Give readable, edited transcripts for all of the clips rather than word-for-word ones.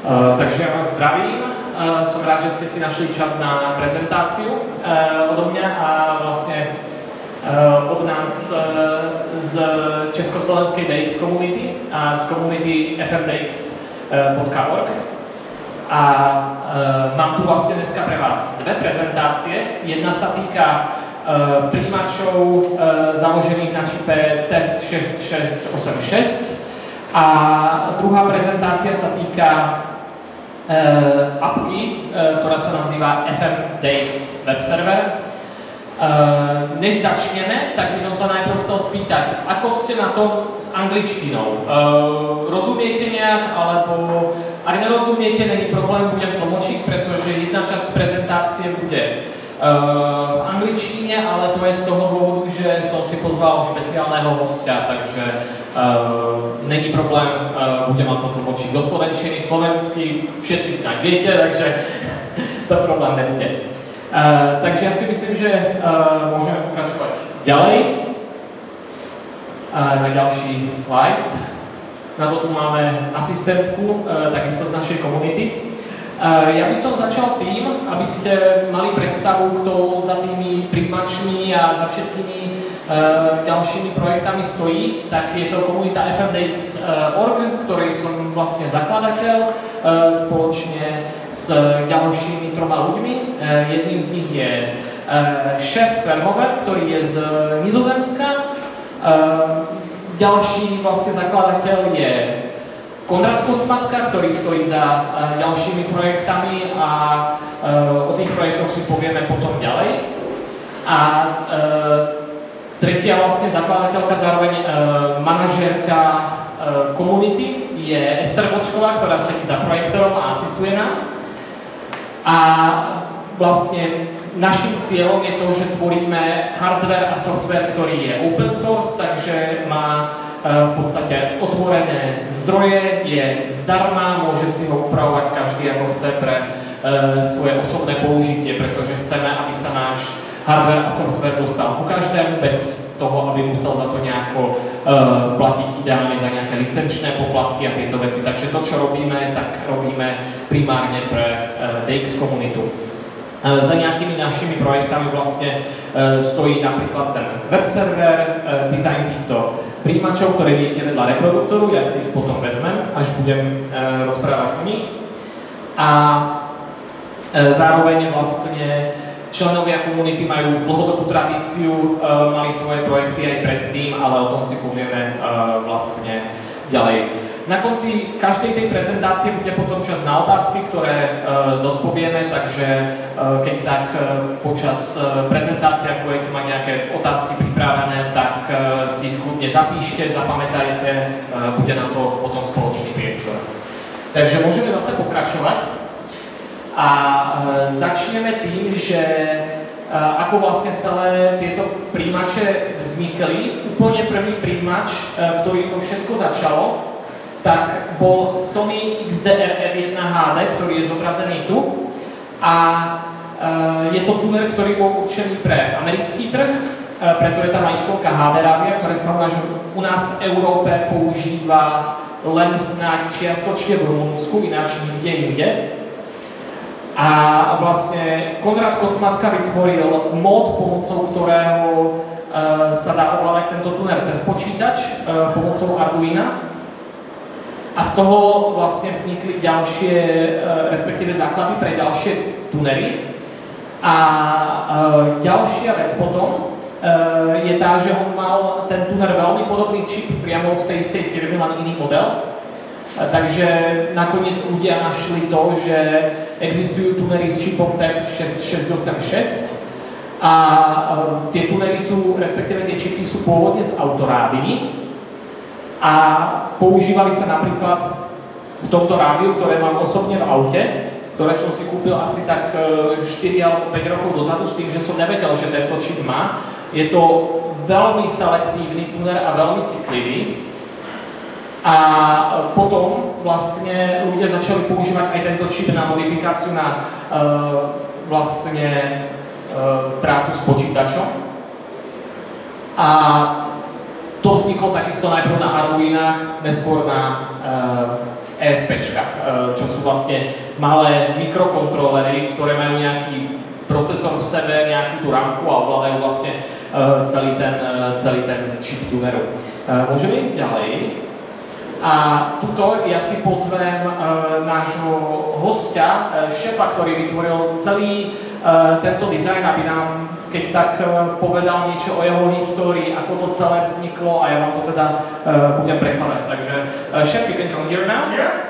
Takže ja vás zdravím, som rád, že ste si našli čas na prezentáciu odo mňa a vlastne od nás z československej DX komunity a z komunity fmdx.org. A mám tu vlastne dneska pre vás dve prezentácie. Jedna sa týka príjimačov založených na čipe TEF6686 a druhá prezentácia sa týka apky, ktorá sa nazýva FMDX Web Server. Než začneme, tak by som sa najprv chcel spýtať, ako ste na tom s angličtinou? Rozumiete nejak, alebo ak nerozumiete, není problém, budem tlmočiť, pretože jedna časť prezentácie bude v angličtine, ale to je z toho dôvodu, že som si pozval špeciálneho hostia, takže není problém, budem vám to tlmočiť do slovenčiny, slovensky, všetci snáď viete, takže to problém nebude. Takže ja si myslím, že môžeme pokračovať ďalej. Na ďalší slajd. Na to tu máme asistentku, takisto z našej komunity. Ja by som začal tým, aby ste mali predstavu, kto za tými príjimačmi a za všetkými ďalšími projektami stojí. Tak je to komunita fmdx.org, ktorej som vlastne zakladateľ spoločne s ďalšími troma ľuďmi. Jedným z nich je šéf Verhoeven, ktorý je z Nizozemska. Ďalší vlastne zakladateľ je Konrad Kosmatka, ktorý stojí za ďalšími projektami a o tých projektoch si povieme potom ďalej. A tretia vlastne zakladateľka, zároveň manažérka komunity je Ester Vočková, ktorá sedí za projektorom a asistuje nám. A vlastne našim cieľom je to, že tvoríme hardware a software, ktorý je open source, takže má v podstate otvorené zdroje, je zdarma, môže si ho upravovať každý ako chce pre svoje osobné použitie, pretože chceme, aby sa náš hardware a software dostal ku každému bez toho, aby musel za to nejako platiť ideálne za nejaké licenčné poplatky a tieto veci. Takže to, čo robíme, tak robíme primárne pre DX komunitu. Za nejakými našimi projektami vlastne stojí napríklad ten web server, dizajn týchto príjimačov, ktoré vidíte vedľa reproduktoru, ja si ich potom vezmem, až budem rozprávať o nich. A zároveň vlastne členovia komunity majú dlhodobú tradíciu, mali svoje projekty aj predtým, ale o tom si povieme vlastne ďalej. Na konci každej tej prezentácie bude potom čas na otázky, ktoré zodpovieme, takže keď tak počas prezentácie, ak budete mať nejaké otázky pripravené, tak si ich kľudne zapíšte, zapamätajte, bude na to potom spoločný priestor. Takže môžeme zase pokračovať a začneme tým, že ako vlastne celé tieto príjimače vznikli. Úplne prvý príjimač, ktorý to všetko začalo, tak bol Sony XDR F1 HD, ktorý je zobrazený tu. A je to tuner, ktorý bol určený pre americký trh, preto je tam aj ikonka HD Ravia, ktoré sa u nás v Európe používa len snáď čiastočne v Rumunsku, ináč nikde inde. A vlastne Konrad Kosmatka vytvoril mód, pomocou ktorého sa dá ovládať tento tuner cez počítač, pomocou Arduina. A z toho vlastne vznikli ďalšie, respektíve základy pre ďalšie tunery. A ďalšia vec potom je tá, že on mal ten tuner veľmi podobný čip priamo od tej istej firmy, len iný model. Takže nakoniec ľudia našli to, že existujú tunery s čipom TEF6686 a tie tunery sú, respektíve tie čipy sú pôvodne z autorádií. A používali sa napríklad v tomto rádiu, ktoré mám osobne v aute, ktoré som si kúpil asi tak 4 alebo 5 rokov dozadu s tým, že som nevedel, že tento čip má. Je to veľmi selektívny tuner a veľmi citlivý. A potom vlastne ľudia začali používať aj tento čip na modifikáciu na vlastne prácu s počítačom. A to vzniklo takisto najprv na Arduinách, neskôr na ESPčkách, čo sú vlastne malé mikrokontrolery, ktoré majú nejaký procesor v sebe, nejakú tú rámku a ovládajú vlastne celý ten čip tuneru. Môžeme ísť ďalej. A tuto ja si pozvem nášho hostia, šéfa, ktorý vytvoril celý tento dizajn, aby nám keď tak povedal niečo o jeho histórii, ako to celé vzniklo a ja vám to teda budem prekladať. Takže šéf, you can come here now. Yeah.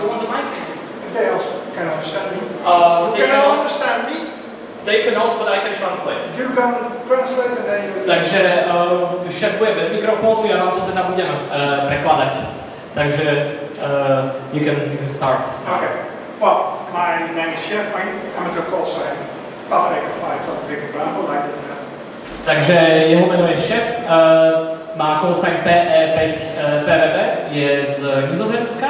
You want the mic? If they also can understand me. You can understand me? They cannot, but I can translate. You can translate and then you... Takže šéf bude bez mikrofónu, ja vám to teda budem prekladať. Takže you can start. Okay. Well, my name is Chef, my amateur call sign Papa Echo 5 Papa Victor Bravo, like that. Takže jeho meno je šéf, má call sign PE5 PVB, je z Nizozemska.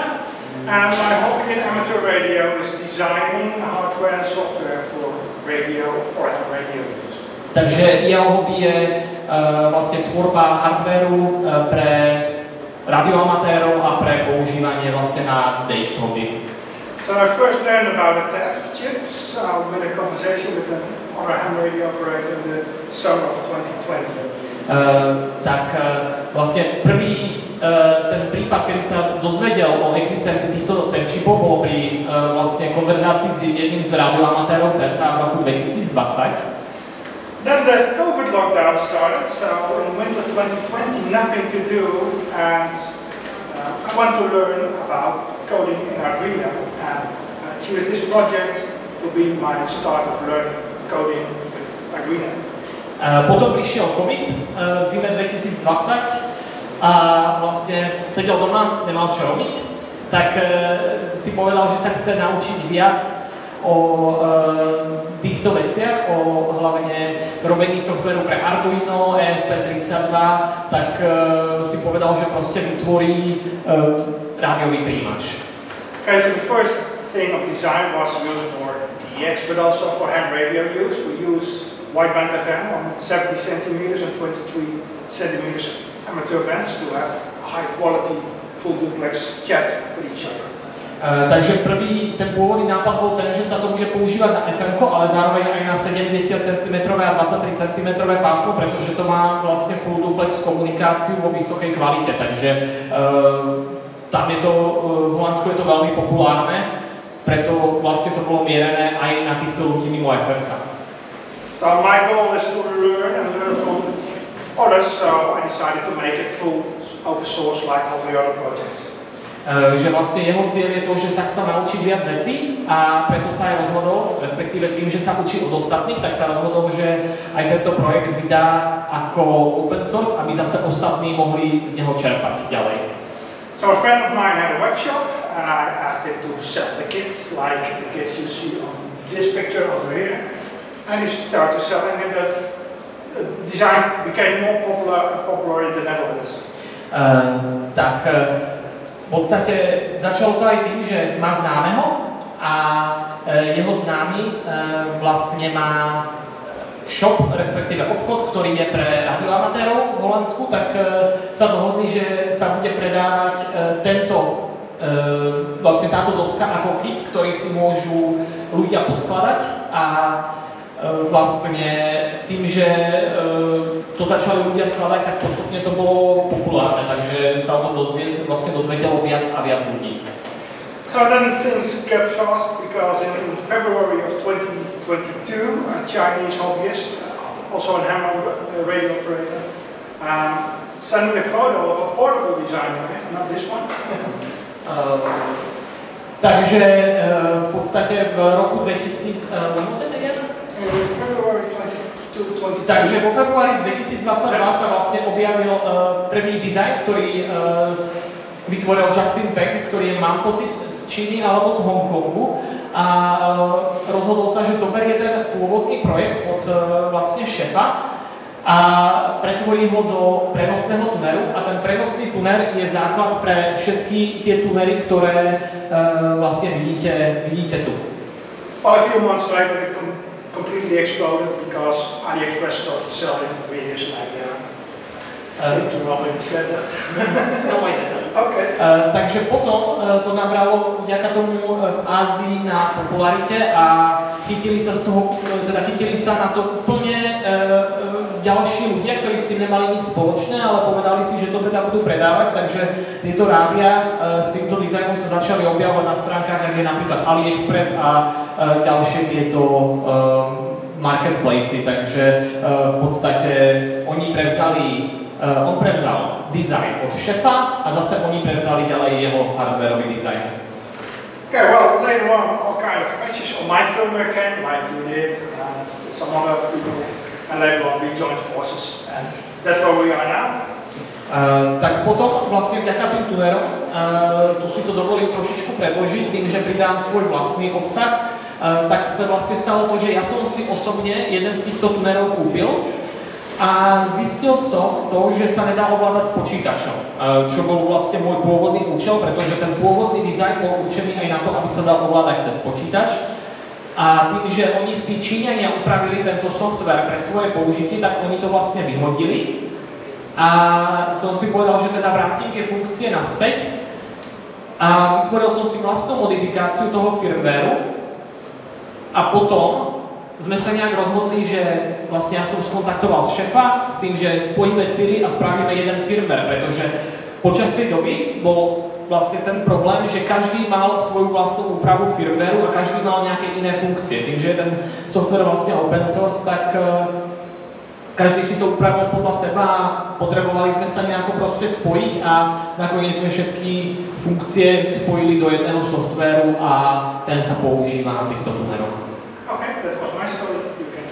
And my hobby in amateur radio is designing hardware and software for radio or radio use. Takže jeho hobby je vlastne tvorba hardvéru pre radioamatérov a pre používanie vlastne na dates hobby. So I first learned about the TEF chips with a conversation with another ham radio operator in the summer of 2020. Vlastne prvý ten prípad, kedy sa dozvedel o existencii týchto TEF čipov, bolo pri vlastne konverzácii s jedným z radioamatérov cca v roku 2020. Then the COVID lockdown started, so in winter 2020 nothing to do, and I want to learn about coding in Arduino and choose this project to be my start of learning coding with Arduino. Potom prišiel COVID v zime 2020 a vlastne sedel doma, nemal čo robiť, tak si povedal, že sa chce naučiť viac o týchto veciach, o hlavne robení softvéru pre Arduino, ESP32, tak si povedal, že proste vytvorí rádiový príjimač. Okay, so the first thing of design was used for DX, but also for ham radio use. We use wideband FM on 70 centimeters and 23 centimeters amateur bands to have a high quality full duplex chat with each other. Takže prvý, ten pôvodný nápad bol ten, že sa to bude používať na FM-ko, ale zároveň aj na 70 cm a 23 cm pásmo, pretože to má vlastne full duplex komunikáciu vo vysokej kvalite, takže tam je to, v Holandsku je to veľmi populárne, preto vlastne to bolo mierené aj na týchto ľudí mimo FM-ka. So my goal is to learn from others, so I decided to make it full open source like all the other projects. Že vlastne jeho cieľ je to, že sa chce naučiť viac vecí a preto sa aj rozhodol, respektíve tým, že sa učí od ostatných, tak sa rozhodol, že aj tento projekt vydá ako open source, aby zase ostatní mohli z neho čerpať ďalej. So a friend of mine had a web shop and I asked him to sell the kits, like the kits you see on this picture over here. And he started selling and the design became more popular in the Netherlands. V podstate začalo to aj tým, že má známeho a jeho známy vlastne má shop, respektíve obchod, ktorý je pre radioamatérov v Holandsku, tak sa dohodli, že sa bude predávať vlastne táto doska ako kit, ktorý si môžu ľudia poskladať a vlastne tým, že to začali ľudia skladať, tak postupne to bolo populárne, takže sa o tom dozvedelo viac a viac ľudí. So then things got fast because in February of 2022 a Chinese hobbyist, also a ham radio operator, sent me a photo of a portable designer, not this one. Takže v podstate v roku 2000, Takže vo februári 2022 sa vlastne objavil prvý dizajn, ktorý vytvoril Justin Peng, ktorý je, mám pocit, z Číny alebo z Hongkongu a rozhodol sa, že zoberie ten pôvodný projekt od vlastne šefa a pretvorí ho do prenosného tuneru a ten prenosný tuner je základ pre všetky tie tunery, ktoré vlastne vidíte tu. A few months later it completely exploded because AliExpress started selling radios like that. I think you already said that. No, I didn't. Okay. Takže potom to nabralo vďaka tomu v Ázii na popularite a chytili sa na to úplne ďalší ľudia, ktorí s tým nemali nič spoločné, ale povedali si, že to teda budú predávať, takže tieto rádia s týmto dizajnom sa začali objavovať na stránkach, ako je napríklad AliExpress a ďalšie tieto marketplacy, takže v podstate on prevzal dizajn od šefa a zase oni prevzali ďalej jeho hardwareový dizajn. Okay, well, later on, all kind of patches on my firmware came, like you did, and some other people, and later on we joined forces, and that's where we are now. Tak potom vlastne vďaka tým tunerom, tu si to dovolím trošičku predložiť, tým, že pridám svoj vlastný obsah, tak sa vlastne stalo to, že ja som si osobne jeden z týchto tunerov kúpil a zistil som to, že sa nedá ovládať s počítačom, čo bol vlastne môj pôvodný účel, pretože ten pôvodný dizajn bol určený aj na to, aby sa dal ovládať cez počítač. A tým, že oni si Číňania upravili tento software pre svoje použitie, tak oni to vlastne vyhodili. A som si povedal, že teda vrátim tie funkcie naspäť a vytvoril som si vlastnú modifikáciu toho firmwareu a potom sme sa nejak rozhodli, že vlastne ja som skontaktoval šefa s tým, že spojíme sily a spravíme jeden firmware, pretože počas tej doby bol vlastne ten problém, že každý mal svoju vlastnú úpravu firmwareu a každý mal nejaké iné funkcie. Tým, že je ten software vlastne open source, tak každý si to upravil podľa seba a potrebovali sme sa nejako proste spojiť a nakoniec sme všetky funkcie spojili do jedného softvéru a ten sa používa na týchto tuneroch. Okay, that was my story. You can...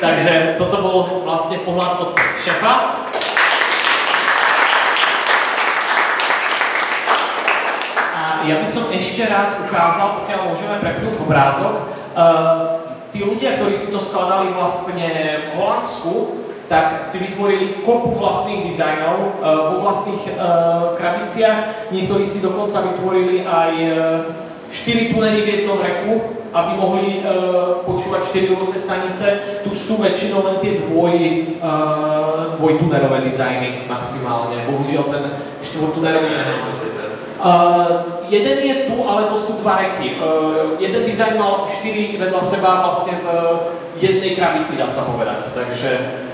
Takže toto bol vlastne pohľad od šefa. A ja by som ešte rád ukázal, pokiaľ môžeme prepnúť obrázok, tí ľudia, ktorí si to skladali vlastne v Holandsku, tak si vytvorili kopu vlastných dizajnov vo vlastných krabiciach. Niektorí si dokonca vytvorili aj 4 tunery v jednom reku, aby mohli počúvať 4 rôzne stanice. Tu sú väčšinou len tie dvojtunerové dizajny maximálne. Bohužiaľ ten štvortunerový nemá. Jeden je tu, ale to sú 2 reky. Jeden dizajn mal 4 vedľa seba vlastne v jednej krabici, dá sa povedať. Takže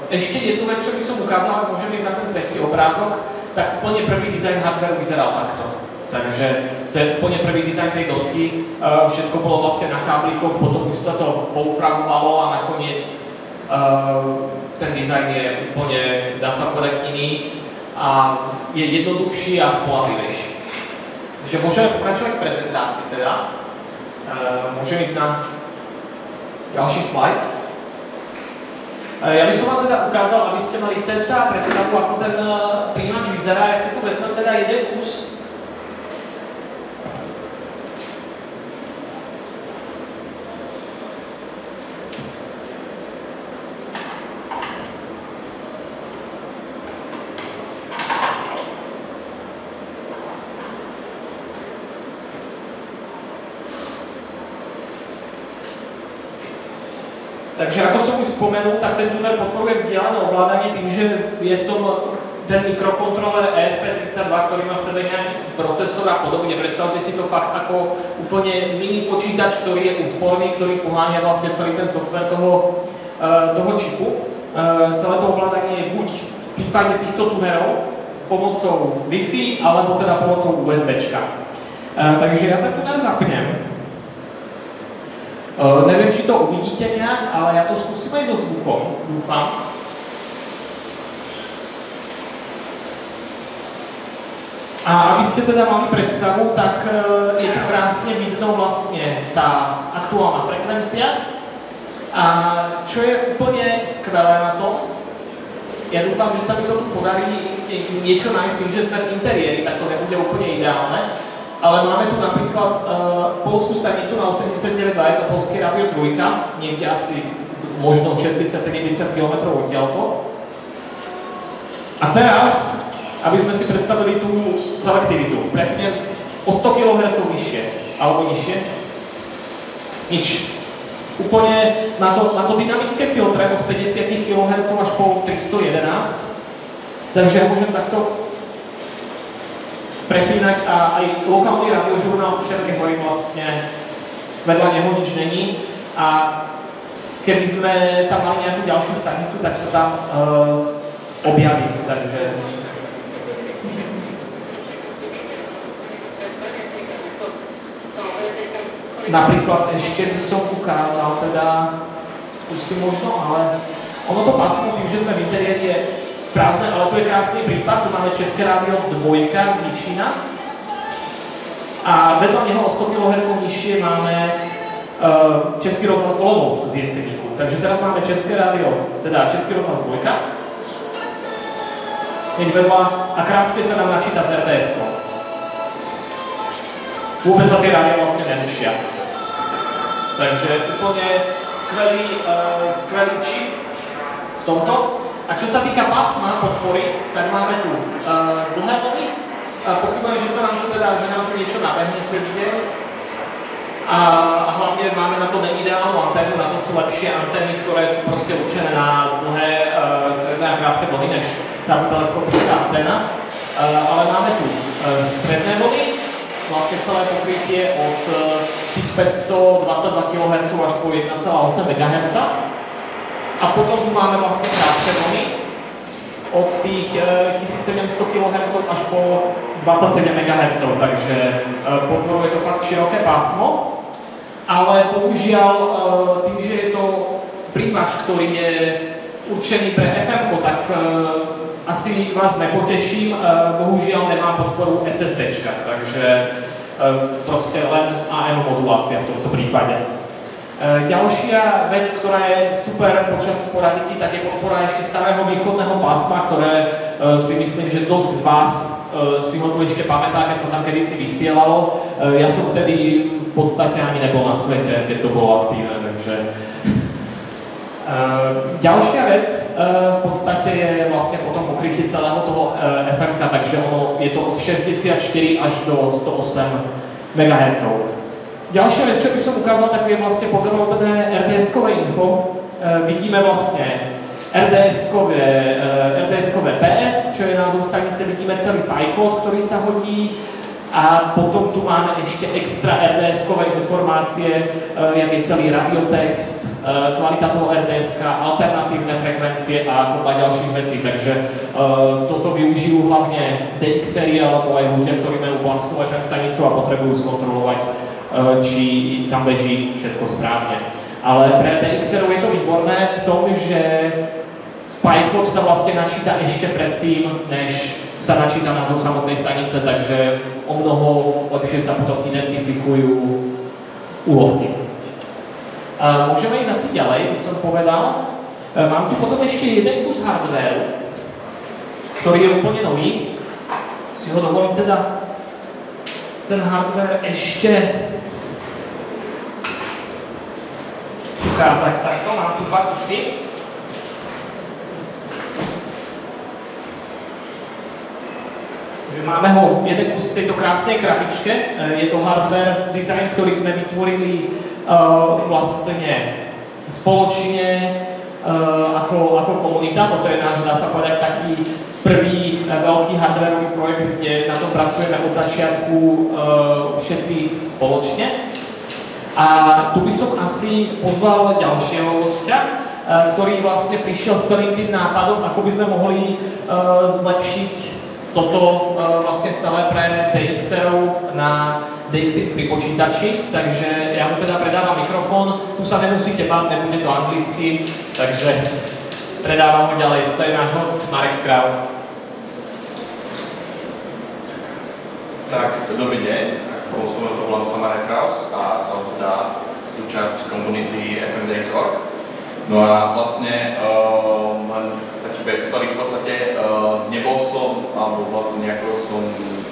ešte jednu vec, čo by som ukázal, ak môžeme ísť na ten tretí obrázok, tak úplne prvý dizajn hardwareu vyzeral takto. Takže to je úplne prvý dizajn tej dosky, všetko bolo vlastne na káblikoch, potom už sa to poupravovalo a nakoniec ten dizajn je úplne, dá sa povedať, iný a je jednoduchší a spolahlivejší. Takže môžeme pokračovať v prezentácii teda. Môžeme ísť na ďalší slajd. Ja by som vám teda ukázal, aby ste mali cca predstavu, ako ten príjimač vyzerá. Ja si tu vezmem teda jeden kus. Takže ako som už spomenul, tak ten tuner podporuje vzdialené ovládanie tým, že je v tom ten mikrokontroler ESP32, ktorý má v sebe nejaký procesor a podobne. Predstavte si to fakt ako úplne mini počítač, ktorý je úsporný, ktorý poháňa vlastne celý ten software toho čipu. Celé to ovládanie je buď v prípade týchto tunerov pomocou Wi-Fi, alebo teda pomocou USBčka. Takže ja ten tuner zapnem. Neviem, či to uvidíte nejak, ale ja to skúsim aj so zvukom, dúfam. A aby ste teda mali predstavu, tak je tu krásne vidno vlastne tá aktuálna frekvencia. A čo je úplne skvelé na tom, ja dúfam, že sa mi to tu podarí niečo nájsť tým, že sme v interiéri, tak to nebude úplne ideálne. Ale máme tu napríklad poľskú stanicu na 89.2, je to Polské rádio 3, niekde asi možno 60-70 km odtiaľto. A teraz, aby sme si predstavili tú selektivitu, prepnem o 100 kHz vyššie, alebo nižšie. Nič. Úplne na to dynamické filtre od 50 kHz až po 311. Takže ja môžem takto prepínať a aj lokálny radiožurnál z Čiernej Hory vlastne vedľa neho nič není a keby sme tam mali nejakú ďalšiu stanicu, tak sa tam objaví, takže napríklad ešte by som ukázal, teda skúsim možno, ale ono to pásmo tým, že sme v interiéri je prázdne, ale to je krásny prípad, tu máme České rádio 2 z Jičína a vedľa neho o 100 kHz nižšie máme Český rozhlas Olomouc z Jeseníku. Takže teraz máme České rádio, teda Český rozhlas 2. Hneď vedľa a krásne sa nám načíta z RDS-ko. Vôbec sa tie rádia vlastne nerušia. Takže úplne skvelý čip v tomto. A čo sa týka pásma podpory, tak máme tu dlhé vlny. Pochybujem, že sa nám tu teda, že nám tu niečo nabehne cez deň. A hlavne máme na to neideálnu anténu, na to sú lepšie antény, ktoré sú proste určené na dlhé, stredné a krátke vlny, než táto teleskopická anténa. Ale máme tu stredné vlny, vlastne celé pokrytie od tých 522 kHz až po 1,8 MHz. A potom tu máme vlastne krátke vlny od tých 1700 kHz až po 27 MHz, takže podporuje to fakt široké pásmo. Ale bohužiaľ tým, že je to príjimač, ktorý je určený pre FM, tak asi vás nepoteším, bohužiaľ nemá podporu SSDčka, takže proste len AM modulácia v tomto prípade. Ďalšia vec, ktorá je super počas sporadiky, tak je podpora ešte starého východného pásma, ktoré si myslím, že dosť z vás si ho tu ešte pamätá, keď sa tam kedysi vysielalo. Ja som vtedy v podstate ani nebol na svete, keď to bolo aktívne, takže... Ďalšia vec v podstate je vlastne potom pokrytie celého toho FM-ka, takže ono je to od 64 až do 108 MHz. Ďalšia vec, čo by som ukázal, tak je vlastne podrobné RDS-kové info. Vidíme vlastne RDS-kové PS, čo je názov stanice, vidíme celý PICode, ktorý sa hodí. A potom tu máme ešte extra RDS-kové informácie, jak je celý radiotext, kvalita toho RDS-ka, alternatívne frekvencie a kopá ďalších vecí. Takže toto využijú hlavne DXery alebo aj ľudia, ktorí majú vlastnú FM stanicu a potrebujú skontrolovať, či tam beží všetko správne. Ale pre DXerov je to výborné v tom, že PICode sa vlastne načíta ešte predtým, než sa načíta názov samotnej stanice, takže o mnoho lepšie sa potom identifikujú úlovky. Môžeme ísť asi ďalej, by som povedal. Mám tu potom ešte jeden kus hardwareu, ktorý je úplne nový. Si ho dovolím teda ten hardware ešte ukázať takto. Mám tu dva kusy. Máme ho jeden kus v tejto krásnej krabičke. Je to hardware design, ktorý sme vytvorili vlastne spoločne ako komunita. Toto je náš, dá sa povedať, taký prvý veľký hardwareový projekt, kde na tom pracujeme od začiatku všetci spoločne. A tu by som asi pozval ďalšieho hostia, ktorý vlastne prišiel s celým tým nápadom, ako by sme mohli zlepšiť toto vlastne celé pre DXerov na DXi pri počítači, takže ja mu teda predávam mikrofón, tu sa nemusíte báť, nebude to anglicky, takže predávam ho ďalej. To je náš host Marek Kraus. Tak, dobrý deň, ako spomenul, to volám sa Marek Kraus a som teda súčasť komunity FMDX.org. No a vlastne len taký backstory v podstate, nebol som, alebo vlastne nejako som,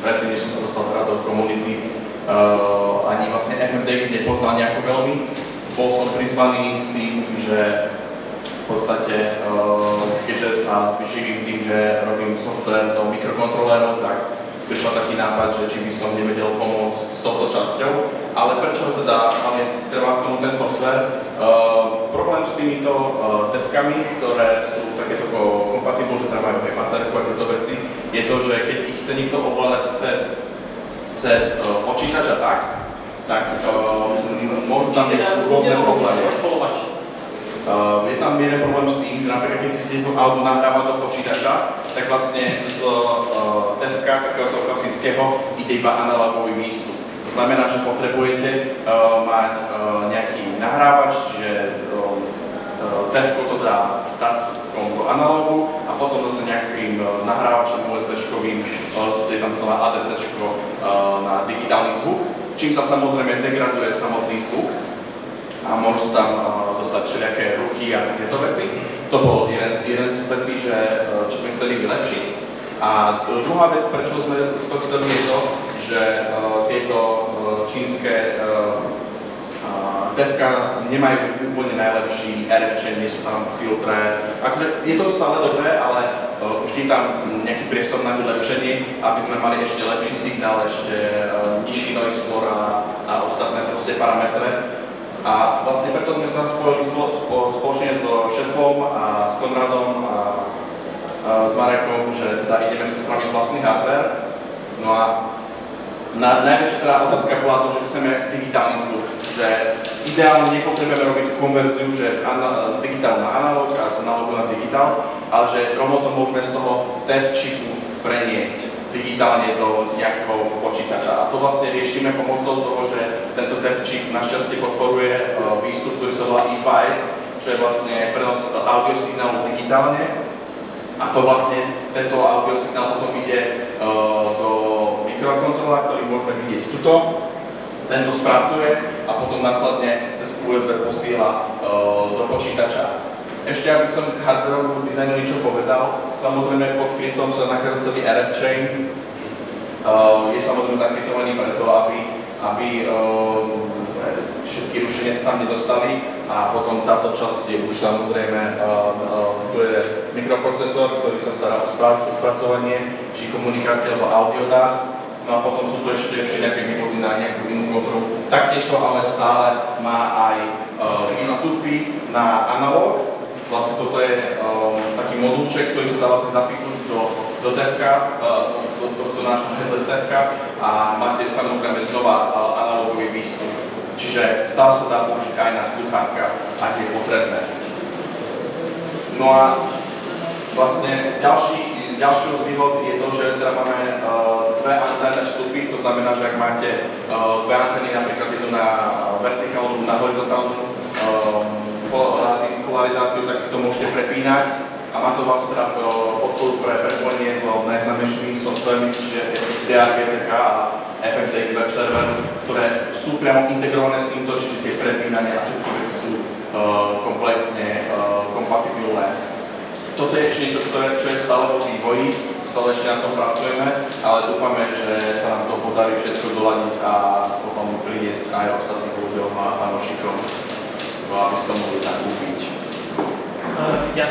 predtým, než som sa dostal teda do komunity, ani vlastne FMDX nepoznal nejako veľmi. Bol som prizvaný s tým, že v podstate, keďže sa živím tým, že robím software do mikrokontrolérov, tak prišiel taký nápad, že či by som nevedel pomôcť s touto časťou, ale prečo teda treba k tomu ten software? Problém s týmito devkami, ktoré sú takéto kompatible, že tam majú aj baterku a tieto veci, je to, že keď ich chce niekto ovládať cez počítač a tak môžu tam byť rôzne problémy. Je tam jeden problém s tým, že napríklad keď si to auto nahráva do počítača, tak vlastne z devka takéhoto klasického ide iba analogový výstup. To znamená, že potrebujete mať nejaký nahrávač, že devko to dá tackom do analogu a potom zase nejakým nahrávačom USB-škovým je tam znova ADC-čko na digitálny zvuk, čím sa samozrejme degraduje samotný zvuk a môžu tam dostať všelijaké ruchy a takéto veci. To bol jeden z vecí, čo sme chceli vylepšiť. A druhá vec, prečo sme to chceli, je to, že tieto čínske devka nemajú úplne najlepší RF chain, nie sú tam filtre. Akože je to stále dobré, ale vždy tam nejaký priestor na vylepšenie, aby sme mali ešte lepší signál, ešte nižší noise floor a ostatné proste parametre. A vlastne preto sme sa spojili spoločne so šéfom a s Konradom a s Marekom, že teda ideme si spraviť vlastný hardware. No a najväčšia teda otázka bola to, že chceme digitálny zvuk. Že ideálne nepotrebujeme robiť tú konverziu, že z digitálu na analóg a z analogu na digitál, ale že rovno to môžeme z toho dev chipu preniesť digitálne do nejakého počítača. A to vlastne riešime pomocou toho, že tento dev chip našťastie podporuje výstup, ktorý sa volá E2S, čo je vlastne prenos audiosignálu digitálne. A to vlastne, tento audiosignál potom ide do mikrokontrola, ktorý môžeme vidieť tuto. Tento spracuje a potom následne cez USB posiela do počítača. Ešte aby som k hardwareovému dizajnu niečo povedal, samozrejme pod kryptom sa nachádza celý RF chain. Je samozrejme zakryptovaný preto, aby všetky rušenia sa tam nedostali a potom táto časť je už samozrejme, tu je mikroprocesor, ktorý sa stará o spracovanie, či komunikácia alebo audiodát. No a potom sú tu ešte všelijaké vývody na nejakú inú kontrolu. Taktiež to ale stále má aj výstupy na analóg. Vlastne toto je taký modulček, ktorý sa dá vlastne zapíknuť do devka, do nášho headless devka a máte samozrejme znova analogový výstup. Čiže stále sa dá použiť aj na sluchátka, ak je potrebné. No a vlastne ďalšiu z výhod je to, že teda máme dve anténne vstupy, to znamená, že ak máte dve antény, napríklad jednu na vertikálnu, na horizontálnu polarizáciu, tak si to môžete prepínať a má to vlastne teda podporu pre prepojenie so najznámejšími softvermi, čiže DRGTK a FMTX web server, ktoré sú priamo integrované s týmto, čiže tie prepínania a všetky veci sú kompletne kompatibilné. Toto je ešte niečo, čo je stále vo vývoji, stále ešte na tom pracujeme, ale dúfame, že sa nám to podarí všetko doladiť a potom priniesť aj ostatným ľuďom a fanúšikom, aby si to mohli zakúpiť. Ja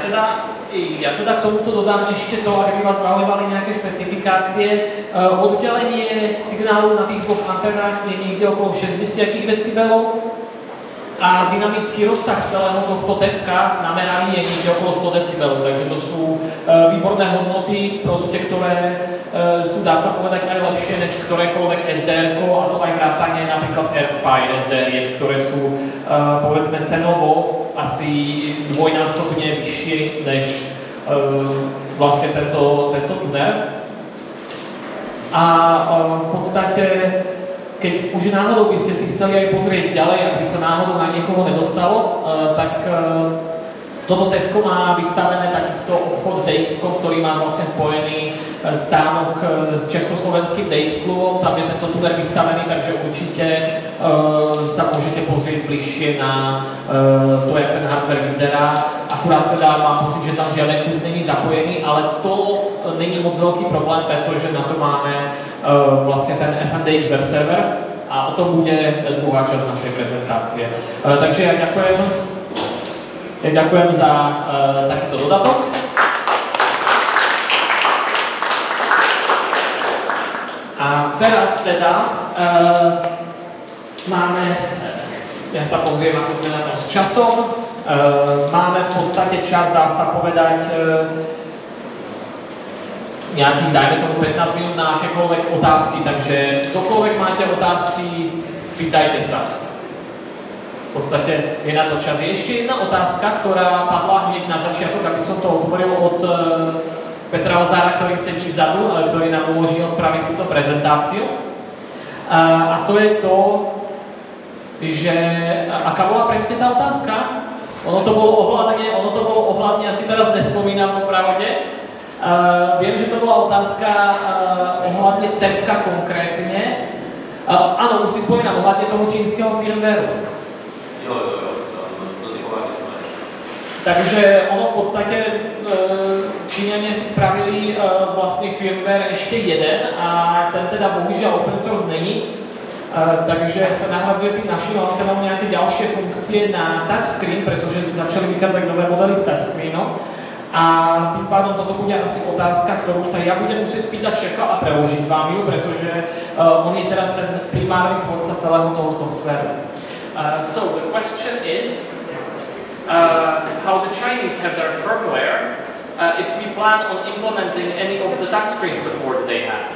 teda k tomuto dodám ešte to, ak by vás zaujímali nejaké špecifikácie. Oddelenie signálu na tých dvoch antenách je niekde okolo 60 decibelov a dynamický rozsah celého tohto devka na meraní je niekde okolo 100 decibelov, takže to sú výborné hodnoty, proste, ktoré sú, dá sa povedať, aj lepšie než ktorékoľvek SDR-ko, a to aj vrátane napríklad AirSpy SDR, ktoré sú povedzme cenovo asi dvojnásobne vyššie než vlastne tento tuner. A v podstate, keď už náhodou by ste si chceli aj pozrieť ďalej, aby sa náhodou na niekoho nedostalo, tak toto devko má vystavené takisto obchod DX, ktorý má vlastne spojený stánok s československým DX klubom. Tam je tento tuner vystavený, takže určite sa môžete pozrieť bližšie na to, jak ten hardware vyzerá. Akurát teda mám pocit, že tam žiaden kus není zapojený, ale to není moc veľký problém, pretože na to máme vlastne ten FMDX web server a o tom bude druhá časť našej prezentácie. Takže ja ďakujem za takýto dodatok. A teraz teda máme, ja sa pozriem, ako sme na to s časom, máme v podstate čas, dá sa povedať, nejakých, dajme tomu 15 minút na akékoľvek otázky, takže ktokoľvek máte otázky, pýtajte sa. V podstate je na to čas. Je ešte jedna otázka, ktorá padla hneď na začiatok, aby som to otvoril od Petra Ozára, ktorý sedí vzadu, ale ktorý nám umožnil spraviť túto prezentáciu. A to je to, že aká bola presne tá otázka? Ono to bolo ohľadne, ja si teraz nespomínam popravde. Viem, že to bola otázka ohľadne TEFka konkrétne. Áno, už si spomínam, ohľadne toho čínskeho firmwareu. Takže ono v podstate, Číňania si spravili vlastný firmware ešte jeden a ten teda bohužiaľ open source není. Takže sa nahradzuje tým našim, ale tam máme nejaké ďalšie funkcie na touchscreen, pretože začali vychádzať nové modely s touchscreenom. A tým pádom toto bude asi otázka, ktorú sa ja budem musieť spýtať šéfa a preložiť vám ju, pretože on je teraz ten primárny tvorca celého toho softvéru. So the question is how the Chinese have their firmware if we plan on implementing any of the touchscreen support they have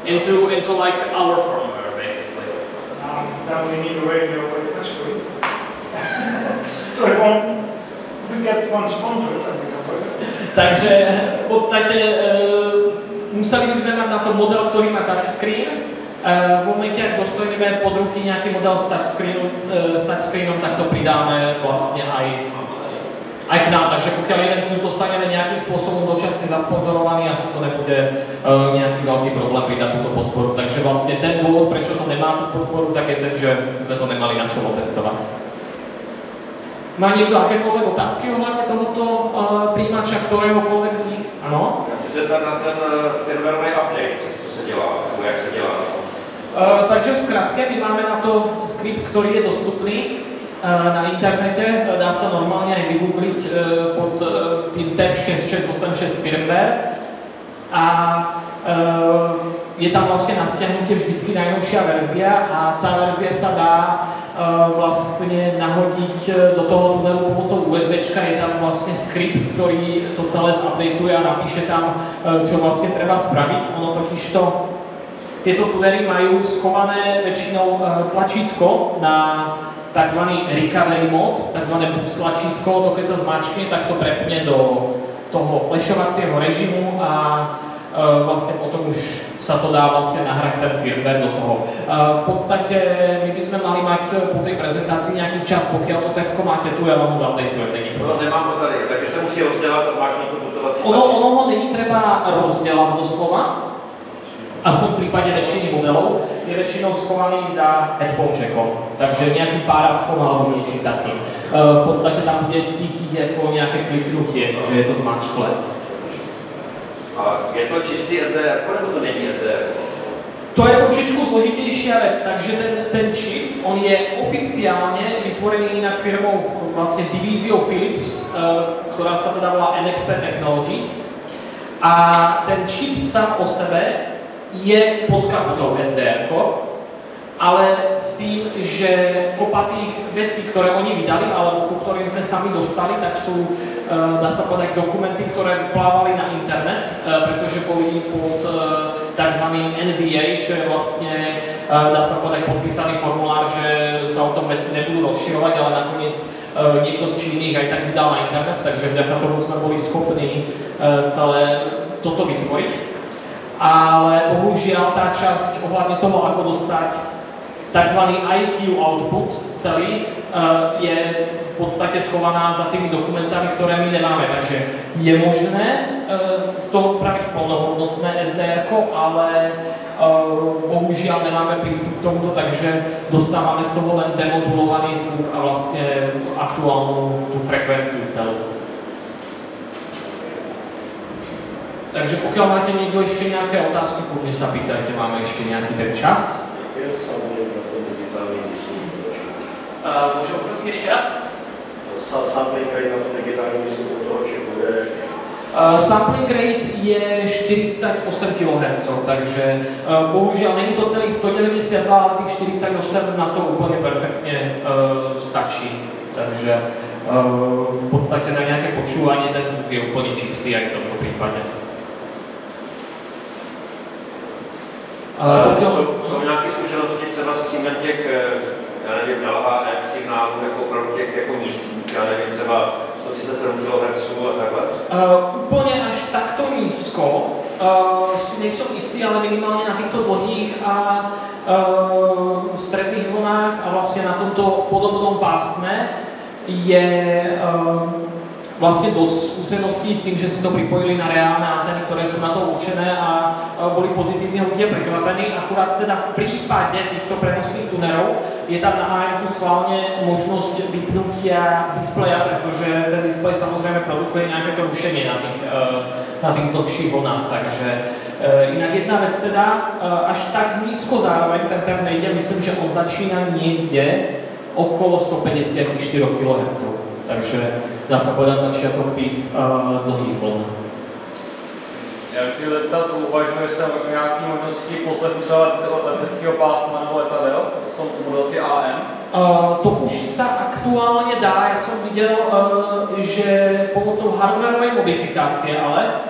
into like our firmware basically. Then we need a radio with touchscreen. So if we get one sponsor, then we can put it. Takže v podstate museli by sme mať na to model, ktorý má touchscreen. V momente, ak dostaneme pod ruky nejaký model s touchscreenom, tak to pridáme vlastne aj k nám. Takže pokiaľ jeden kus dostaneme nejakým spôsobom dočasne zasponzorovaný, asi to nebude nejaký veľký problém pridať túto podporu. Takže vlastne ten dôvod, prečo to nemá tú podporu, tak je ten, že sme to nemali na čo otestovať. Má niekto akékoľvek otázky ohľadne tohoto príjimača, ktoréhokoľvek z nich? Áno? Já chci zeptat na ten firmwareový update, co se dělá, nebo jak se dělá na tom. Takže v skratke, my máme na to skript, ktorý je dostupný na internete, dá sa normálne aj vygoogliť pod tým TEF6686 firmware a je tam vlastne na stiahnutie vždycky najnovšia verzia a tá verzia sa dá vlastne nahodiť do toho tunelu pomocou USBčka, je tam vlastne skript, ktorý to celé zupdateuje a napíše tam, čo vlastne treba spraviť. Ono totižto tieto tunely majú schované väčšinou tlačítko na tzv. Recovery mode, tzv. boot tlačítko, to keď sa zmačkne, tak to prepne do toho flashovacieho režimu a vlastne potom už sa to dá vlastne nahrať ten firmware do toho. V podstate my by sme mali mať po tej prezentácii nejaký čas, pokiaľ to TEFko máte tu, ja vám ho zupdateujem, není problém. Nemám ho tady, takže sa musí rozdělat a zmáčknout to bootovací tlačítko. Ono ho není treba rozdělat doslova, aspoň v prípade väčšiny modelov, je väčšinou schovaný za headphone jackom, takže nejakým párátkom alebo niečím takým. V podstate tam bude cítiť ako nejaké kliknutie, že je to zmačklé. A je to čistý SDR, nebo to není SDR? To je trošičku zložitejšia vec, takže ten čip, on je oficiálne vytvorený inak firmou, vlastne divíziou Philips, ktorá sa teda volá NXP Technologies. A ten čip sám o sebe je pod kapotou SDR-ko, ale s tým, že kopa tých vecí, ktoré oni vydali, alebo ku ktorým sme sami dostali, tak sú, dá sa povedať, dokumenty, ktoré vyplávali na internet, pretože boli pod tzv. NDA, čo je vlastne, dá sa povedať, podpísaný formulár, že sa o tom veci nebudú rozširovať, ale nakoniec niekto z Číny aj tak vydal na internet, takže vďaka tomu sme boli schopní celé toto vytvoriť. Ale bohužiaľ tá časť ohľadne toho, ako dostať tzv. IQ output celý, je v podstate schovaná za tými dokumentami, ktoré my nemáme. Takže je možné z toho spraviť plnohodnotné SDR-ko, ale bohužiaľ nemáme prístup k tomuto, takže dostávame z toho len demodulovaný zvuk a vlastne aktuálnu tú frekvenciu celú. Takže pokiaľ máte niekto ešte nejaké otázky, kľudne sa pýtajte, máme ešte nejaký ten čas. Ja sa budem na tom digitálnym výsluhu. Môžem prosím ešte raz? Sa pýtaj na tom digitálnym výsluhu toho, čo bude Sampling rate je 48 kHz, takže bohužiaľ není to celých 192, ale tých 48 na to úplne perfektne stačí. Takže v podstate na nejaké počúvanie ten zvuk je úplne čistý aj v tomto prípade. Jsou nějaké zkušenosti třeba s příjmem těch, já nevím, LHF signálů jako opravdu těch jako nízkých, já nevím, třeba 137 kHz a takhle? Úplne až takto nízko si nejsem istý, ale minimálne na týchto dlhých a stredných vlnách a vlastne na tomto podobnom pásme je vlastne dosť skúseností s tým, že si to pripojili na reálne antény, ktoré sú na to určené a boli pozitívne ľudia prekvapení. Akurát teda v prípade týchto prenosných tunerov je tam na AM-ku schválne možnosť vypnutia displeja, pretože ten displej samozrejme produkuje nejaké to rušenie na tých dlhších vlnách. Takže inak jedna vec teda, až tak nízko zároveň ten TEF nejde, myslím, že on začína niekde okolo 154 kHz. Takže dá sa povedať začiatok tých dlhých vln. Já chci zeptat, uvažuje se o nějaké možnosti poslechu třeba leteckého pásma nebo letadel v tom modulaci AM? To už sa aktuálne dá. Ja som videl, že pomocou hardwareovej modifikácie ale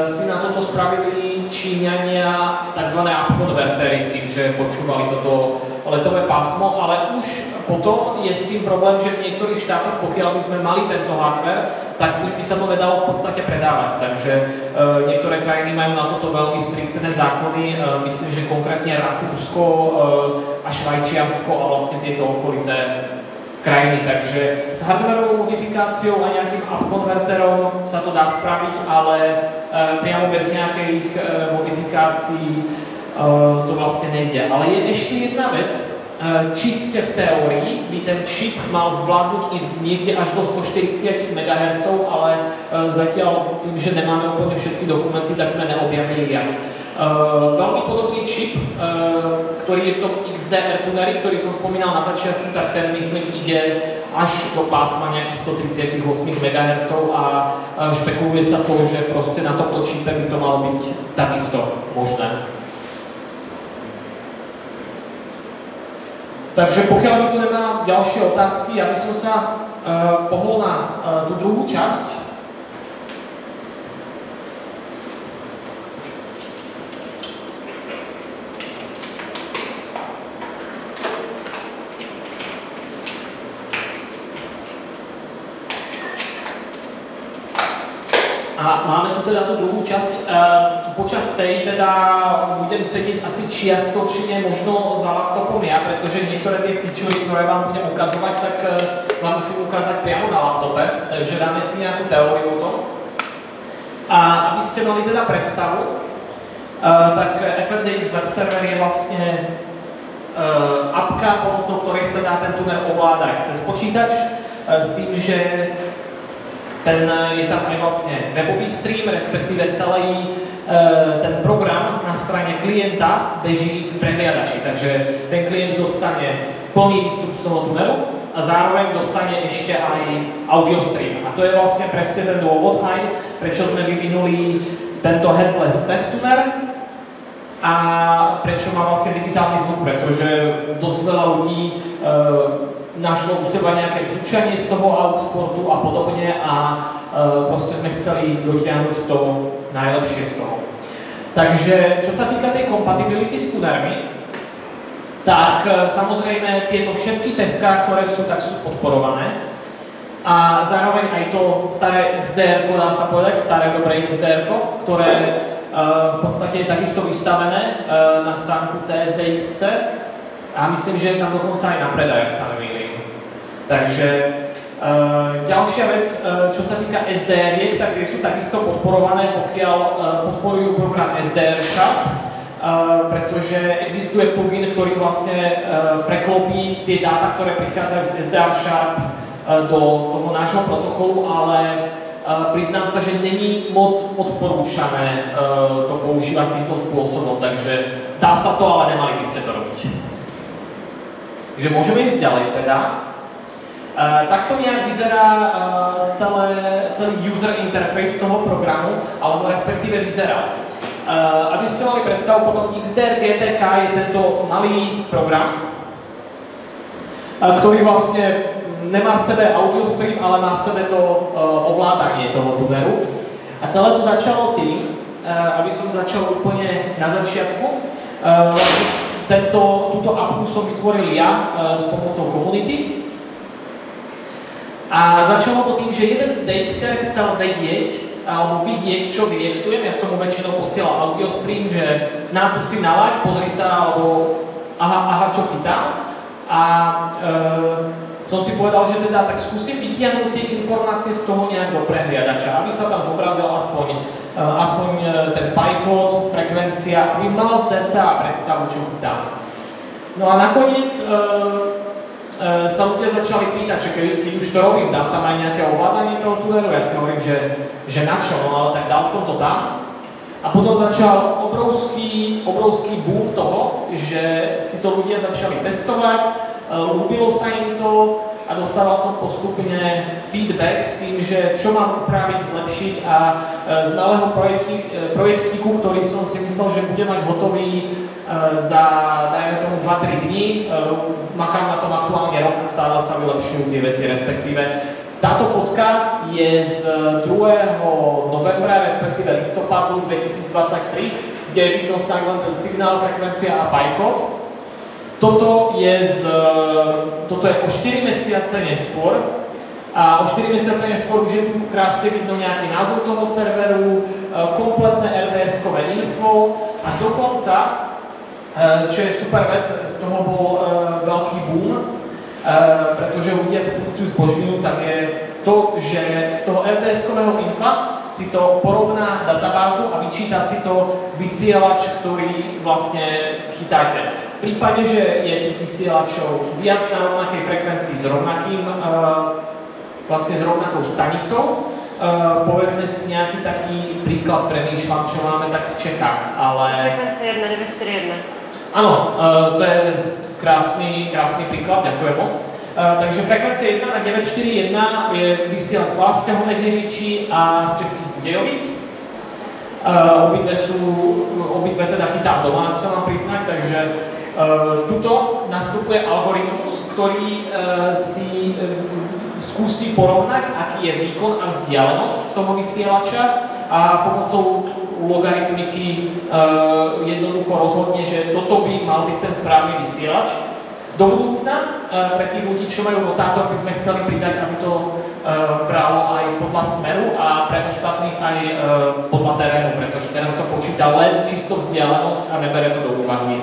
si na toto spravili Číňania tzv. Upconvertery s tým, že počúvali toto letové pásmo, ale už potom je s tým problém, že v niektorých štátoch, pokiaľ by sme mali tento hardware, tak už by sa to nedalo v podstate predávať. Takže niektoré krajiny majú na toto veľmi striktné zákony. Myslím, že konkrétne Rakúsko a Švajčiarsko a vlastne tieto okolité krajiny. Takže s hardwareovou modifikáciou a nejakým upconverterom sa to dá spraviť, ale priamo bez nejakých modifikácií to vlastne nejde. Ale je ešte jedna vec, čiste v teórii by ten čip mal zvládnuť ísť niekde až do 140 MHz, ale zatiaľ tým, že nemáme úplne všetky dokumenty, tak sme neobjavili jak. Veľmi podobný čip, ktorý je v tom XDR tuneri, ktorý som spomínal na začiatku, tak ten myslím ide až do pásma nejakých 138 MHz a špekuluje sa to, že proste na tomto čipe by to malo byť takisto možné. Takže pokiaľ mi tu nemá ďalšie otázky, ja by som sa pohol na tú druhú časť. A máme tu teda tú druhú časť. Počas tej teda budem sedieť asi čiastočne možno za laptopom ja, pretože niektoré tie featurey, ktoré vám budem ukazovať, tak vám musím ukázať priamo na laptope, takže dáme si nejakú teóriu o tom. A aby ste mali teda predstavu, tak FMDX Web Server je vlastne apka, pomocou ktorej sa dá ten tuner ovládať cez počítač, s tým, že je tam aj vlastne webový stream, respektíve celý ten program na strane klienta beží v prehliadači. Takže ten klient dostane plný výstup z toho tuneru a zároveň dostane ešte aj audio stream. A to je vlastne presne ten dôvod aj, prečo sme vyvinuli tento headless TEF tuner a prečo má vlastne digitálny zvuk, pretože dosť veľa ľudí našlo u seba nejaké zvučanie z toho AUX portu a podobne a proste sme chceli dotiahnuť to najlepšie z toho. Takže čo sa týka tej kompatibility s tunermi, tak samozrejme tieto všetky TEFka, ktoré sú, tak sú podporované a zároveň aj to staré XDR-ko, dá sa povedať, staré dobré XDR-ko, ktoré v podstate je takisto vystavené na stránku CSDXC a myslím, že je tam dokonca aj na predaj, ak sa nemýlim. Takže ďalšia vec, čo sa týka SDR-iek, tak tie sú takisto podporované, pokiaľ podporujú program SDR Sharp, pretože existuje plugin, ktorý vlastne preklopí tie dáta, ktoré prichádzajú z SDR Sharp do toho nášho protokolu, ale priznám sa, že není moc odporúčané to používať týmto spôsobom, takže dá sa to, ale nemali by ste to robiť. Takže môžeme ísť ďalej teda. Takto nejak vyzerá celý user interface toho programu, alebo respektíve vyzeral. Aby ste mali predstavu, potom XDR GTK je tento malý program, ktorý vlastne nemá v sebe audio stream, ale má v sebe to ovládanie toho tuneru. A celé to začalo tým, aby som začal úplne na začiatku. Túto apku som vytvoril ja s pomocou komunity. A začalo to tým, že jeden DXer chcel vedieť, alebo vidieť, čo DXujem. Ja som mu väčšinou posielal audio stream, že na tu si nalaď, pozri sa, alebo aha, čo chytám. A som si povedal, že teda tak skúsim vytiahnuť tie informácie z toho nejak do prehliadača, aby sa tam zobrazil aspoň ten pajkód, frekvencia, aby mal cca predstavu, čo chytám. No a nakoniec sa ľudia začali pýtať, že keď už to robím, dám tam aj nejaké ovládanie toho tuneru, ja si hovorím, že na čo, no ale tak dal som to tam. A potom začal obrovský boom toho, že si to ľudia začali testovať, ľúbilo sa im to a dostával som postupne feedback s tým, že čo mám upraviť, zlepšiť a z malého projektíku, ktorý som si myslel, že bude mať hotový za, dajme tomu, 2-3 dní, makám na tom aktuálne rok, stále sa vylepšujú tie veci, respektíve táto fotka je z 2. novembra, respektíve listopadu 2023, kde je vidno stále len ten signál, frekvencia a pajkód. Toto je o 4 mesiace neskôr a o 4 mesiace neskôr už je tu krásne vidno nejaký názov toho serveru, kompletné RDS-kové info a dokonca, čo je super vec, z toho bol veľký boom, pretože ľudia tú funkciu zbožňujú, tak je to, že z toho RDS-kového infa si to porovná databázu a vyčíta si to vysielač, ktorý vlastne chytáte. V prípade, že je tých vysielačov viac na rovnakej frekvencii s rovnakou stanicou, povedzme si nejaký taký príklad, premýšľam, čo máme tak v Čechách, ale... Frekvencia 1941. Áno, to je krásny príklad, ďakujem moc. Takže frekvencia 1 na 941 je vysielač z Vlávskeho Meziříčí a z Českých Budějovic. Obidve teda chytám doma, ak sa mám priznať, takže tuto nastupuje algoritmus, ktorý si skúsi porovnať, aký je výkon a vzdialenosť toho vysielača a pomocou logaritmiky jednoducho rozhodne, že toto by mal byť ten správny vysielač. Do budúcna, pre tých ľudí, čo majú rotátor, by sme chceli pridať, aby to bralo aj podľa smeru a pre ostatných aj podľa terénu, pretože teraz to počíta len čisto vzdialenosť a nebere to do úvahy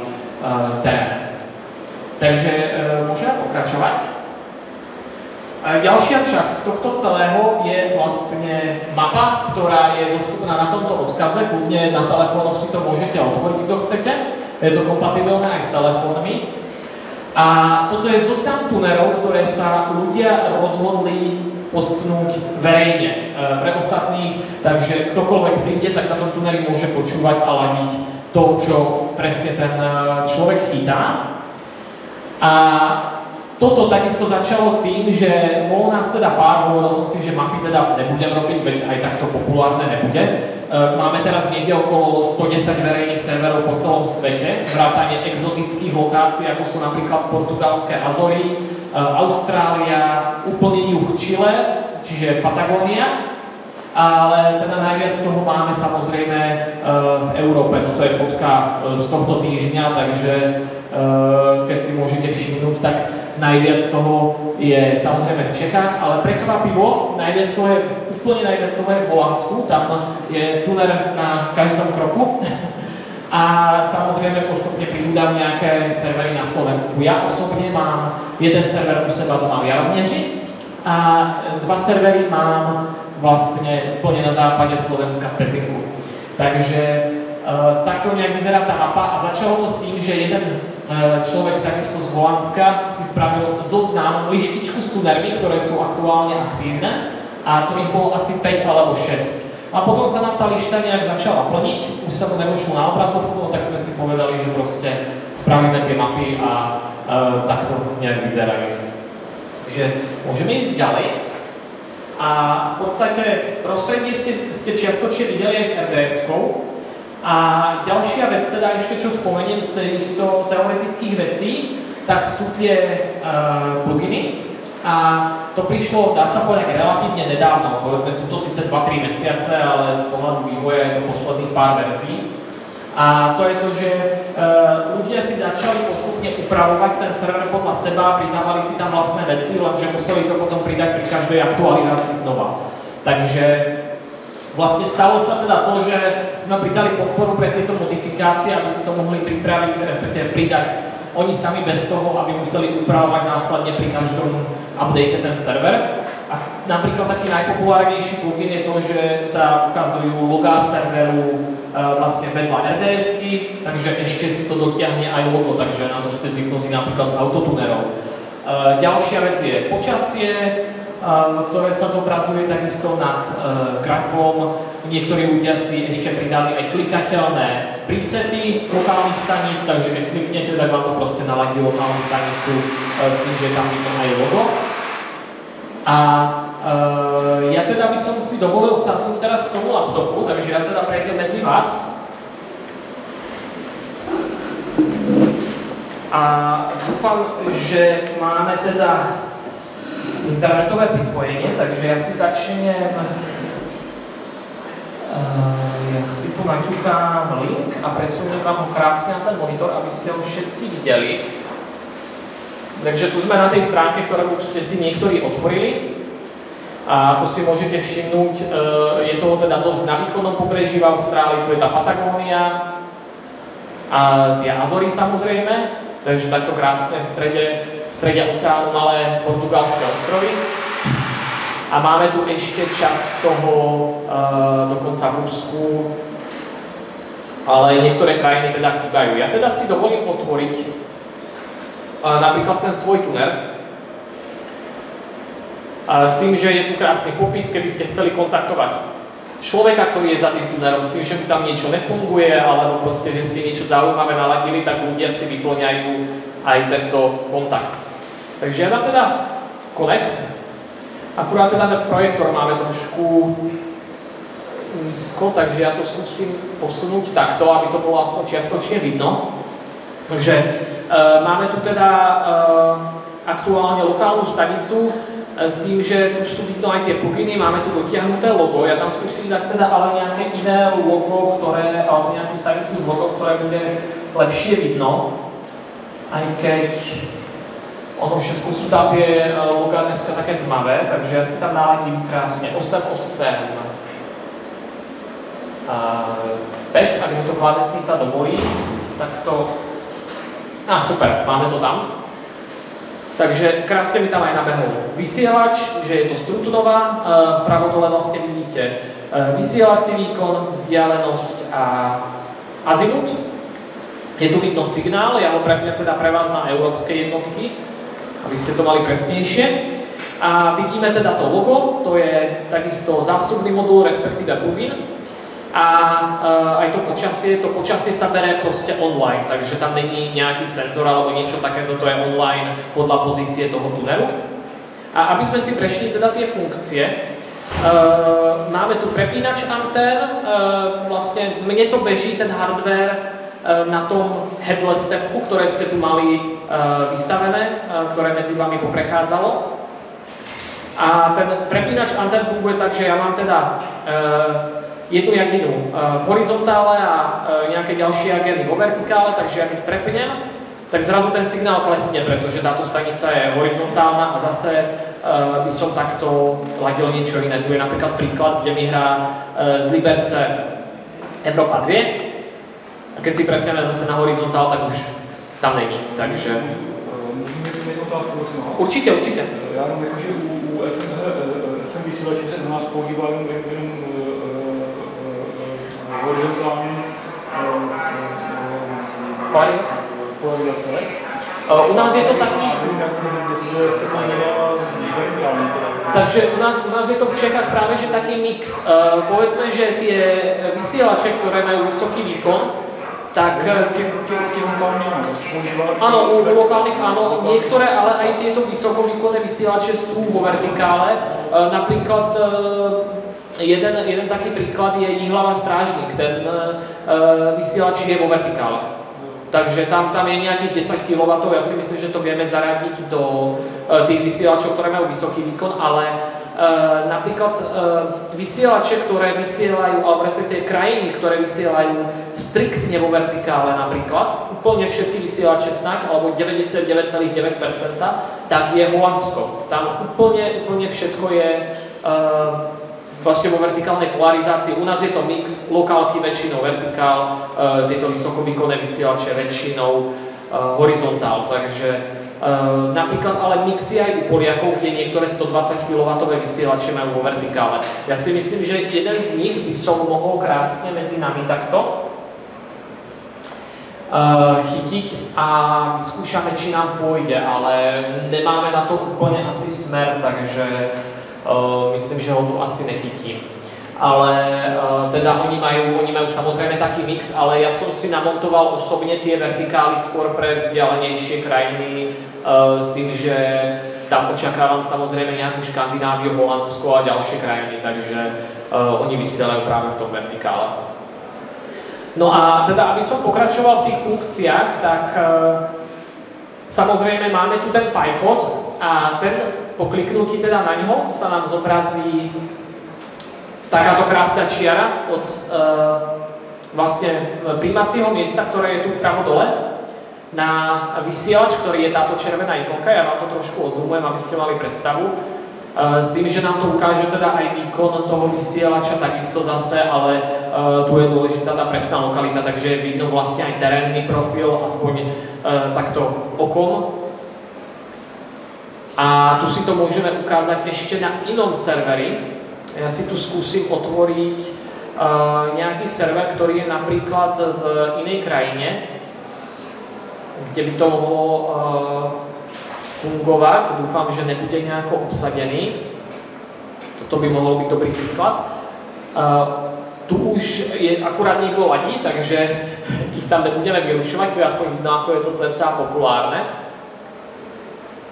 terén. Takže môžeme pokračovať. Ďalšia časť tohto celého je vlastne mapa, ktorá je dostupná na tomto odkaze, kľudne na telefónoch si to môžete otvoriť, kto chcete. Je to kompatibilné aj s telefónmi. A toto je zoznam tunerov, ktoré sa ľudia rozhodli postnúť verejne pre ostatných, takže ktokoľvek príde, tak na tom tuneri môže počúvať a ladiť to, čo presne ten človek chytá. A toto takisto začalo tým, že bolo nás teda pár, hovoril som si, že mapy teda nebudem robiť, veď aj takto populárne nebude. Máme teraz niekde okolo 110 verejných serverov po celom svete, vrátane exotických lokácií, ako sú napríklad portugalské Azory, Austrália, úplný juh Chile, čiže Patagónia. Ale teda najviac toho máme samozrejme v Európe. Toto je fotka z tohto týždňa, takže keď si môžete všimnúť, tak najviac toho je samozrejme v Čechách, ale prekvapivo, úplne najviac toho je v Holandsku, tam je tuner na každom kroku. A samozrejme postupne pribúdam nejaké servery na Slovensku. Ja osobne mám jeden server u seba doma v Jaromneži a 2 servery mám vlastne úplne na západe Slovenska v Pezinku. Takže takto nejak vyzerá tá mapa a začalo to s tým, že jeden človek takisto z Holandska si spravil zoznam, lištičku s tunermi, ktoré sú aktuálne aktívne a to ich bolo asi 5 alebo 6. A potom sa nám tá lišta nejak začala plniť, už sa to nedošlo na obrazovku, no tak sme si povedali, že proste spravíme tie mapy a takto nejak vyzerajú. Takže môžeme ísť ďalej. A v podstate prostredie ste čiastočne videli aj s RDS-kou. A ďalšia vec, teda ešte čo spomeniem z týchto teoretických vecí, tak sú tie pluginy. A to prišlo, dá sa povedať, relatívne nedávno. Povedzme, sú to síce 2-3 mesiace, ale z pohľadu vývoja je to posledných pár verzií. A to je to, že ľudia si začali postupne upravovať ten server podľa seba, pridávali si tam vlastné veci, lenže museli to potom pridať pri každej aktualizácii znova. Takže vlastne stalo sa teda to, že sme pridali podporu pre tieto modifikácie, aby si to mohli pripraviť, respektíve pridať oni sami bez toho, aby museli upravovať následne pri každom update ten server. A napríklad taký najpopulárnejší plugin je to, že sa ukazujú logá serveru vlastne vedľa RDS-ky, takže ešte si to dotiahne aj logo, takže na to ste zvyknutí napríklad z autotunerov. Ďalšia vec je počasie, ktoré sa zobrazuje takisto nad grafom. Niektorí ľudia si ešte pridali aj klikateľné presety lokálnych staníc, takže keď kliknete, tak vám to proste naladí lokálnu stanicu s tým, že tam vidno aj logo. A ja teda by som si dovolil sadnúť teraz k tomu laptopu, takže ja teda prejdem medzi vás. A dúfam, že máme teda internetové pripojenie, takže ja si začnem, ja si tu naťukám link a presuniem vám ho krásne na ten monitor, aby ste ho všetci videli. Takže tu sme na tej stránke, ktorú ste si niektorí otvorili. A ako si môžete všimnúť, je toho teda dosť na východnom pobreží v Austrálii, tu je tá Patagónia a tie Azory samozrejme, takže takto krásne v strede oceánu malé portugalské ostrovy. A máme tu ešte časť toho dokonca v Rusku, ale niektoré krajiny teda chýbajú. Ja teda si dovolím otvoriť napríklad ten svoj tuner. S tým, že je tu krásny popis, keby ste chceli kontaktovať človeka, ktorý je za tým tunerom, s tým, že mu tam niečo nefunguje, alebo proste, že ste niečo zaujímavé naladili, tak ľudia si vyplňajú aj tento kontakt. Takže ja dám teda Connect. Akurát teda ten projektor máme trošku nízko, takže ja to skúsim posunúť takto, aby to bolo aspoň čiastočne vidno. Takže máme tu teda aktuálne lokálnu stanicu s tým, že tu sú vidno aj tie pluginy, máme tu dotiahnuté logo. Ja tam skúsim dať teda ale nejaké iné logo, alebo nejakú stanicu z logo, ktoré bude lepšie vidno. Aj keď ono všetko sú tam tie logá dneska také tmavé, takže ja si tam naladím krásne 8.8 5, ak mi to klávesnica dovolí, tak to... super, máme to tam. Takže krásne mi tam aj nabehol vysielač, že je to Strutonová, vpravo dole vlastne vidíte vysielací výkon, vzdialenosť a azimut. Je tu vidno signál, ja ho prepnem teda pre vás na európske jednotky, aby ste to mali presnejšie. A vidíme teda to logo, to je takisto zásobný modul, respektíve plugin. A aj to počasie sa bere proste online, takže tam není nejaký senzor alebo niečo takéto, to je online podľa pozície toho tuneru. A aby sme si prešli teda tie funkcie, máme tu prepínač antén, vlastne mne to beží ten hardware na tom headless stepku, ktoré ste tu mali vystavené, ktoré medzi vami poprechádzalo. A ten prepínač antén funguje tak, že ja mám teda jednu jaginu v horizontále a nejaké ďalšie jaginy vo vertikále, takže ja keď prepnem, tak zrazu ten signál klesne, pretože táto stanica je horizontálna a zase by som takto ladil niečo iné. Tu je napríklad príklad, kde mi hrá z Liberce Európa 2 a keď si prepneme zase na horizontál, tak už tam není, takže... Můžeme mít otázku? Určitě. Já jenom jako, že u FM vysílačů se na nás používá jenom horizontální polarizace. U nás je to taký... Takže u nás je to v Čechách práve že taký mix. Povedzme, že tie vysielače, ktoré majú vysoký výkon, tak... Tie lokálne áno, používa... Áno, u lokálnych áno, niektoré, ale aj tieto vysokovýkonné vysielače sú vo vertikále. Napríklad jeden taký príklad je Jihlava Strážnik, ten vysielač je vo vertikále. Takže tam je nejakých 10 kW, ja si myslím, že to vieme zaradiť do tých vysielačov, ktoré majú vysoký výkon, ale napríklad vysielače, ktoré vysielajú, alebo respektíve krajiny, ktoré vysielajú striktne vo vertikále napríklad, úplne všetky vysielače snáď, alebo 99,9%, tak je Holandsko. Tam úplne všetko je vlastne vo vertikálnej polarizácii. U nás je to mix, lokálky väčšinou vertikál, tieto vysokovýkonné vysielače väčšinou horizontál, takže napríklad ale mixy aj u Poliakov, kde niektoré 120 kW vysielače majú vo vertikále. Ja si myslím, že jeden z nich by som mohol krásne medzi nami takto chytiť a vyskúšame, či nám pôjde, ale nemáme na to úplne asi smer, takže myslím, že ho tu asi nechytím. Ale teda oni majú samozrejme taký mix, ale ja som si namontoval osobne tie vertikály skôr pre vzdialenejšie krajiny s tým, že tam očakávam samozrejme nejakú Škandináviu, Holandsko a ďalšie krajiny, takže oni vysielajú práve v tom vertikále. No a teda, aby som pokračoval v tých funkciách, tak samozrejme máme tu ten pipod a ten po kliknutí teda na ňo sa nám zobrazí takáto krásna čiara od vlastne príjmacieho miesta, ktoré je tu vpravo dole, na vysielač, ktorý je táto červená ikonka. Ja vám to trošku odzoomujem, aby ste mali predstavu. S tým, že nám to ukáže teda aj výkon toho vysielača takisto zase, ale tu je dôležitá tá presná lokalita, takže vidno vlastne aj terénny profil, aspoň takto okom. A tu si to môžeme ukázať ešte na inom serveri. Ja si tu skúsim otvoriť nejaký server, ktorý je napríklad v inej krajine, kde by to mohlo fungovať. Dúfam, že nebude nejako obsadený. Toto by mohol byť dobrý príklad. Tu už je akurát niekto ladí, takže ich tam nebudeme vyrušovať, tu je aspoň vidno, ako je to cca populárne.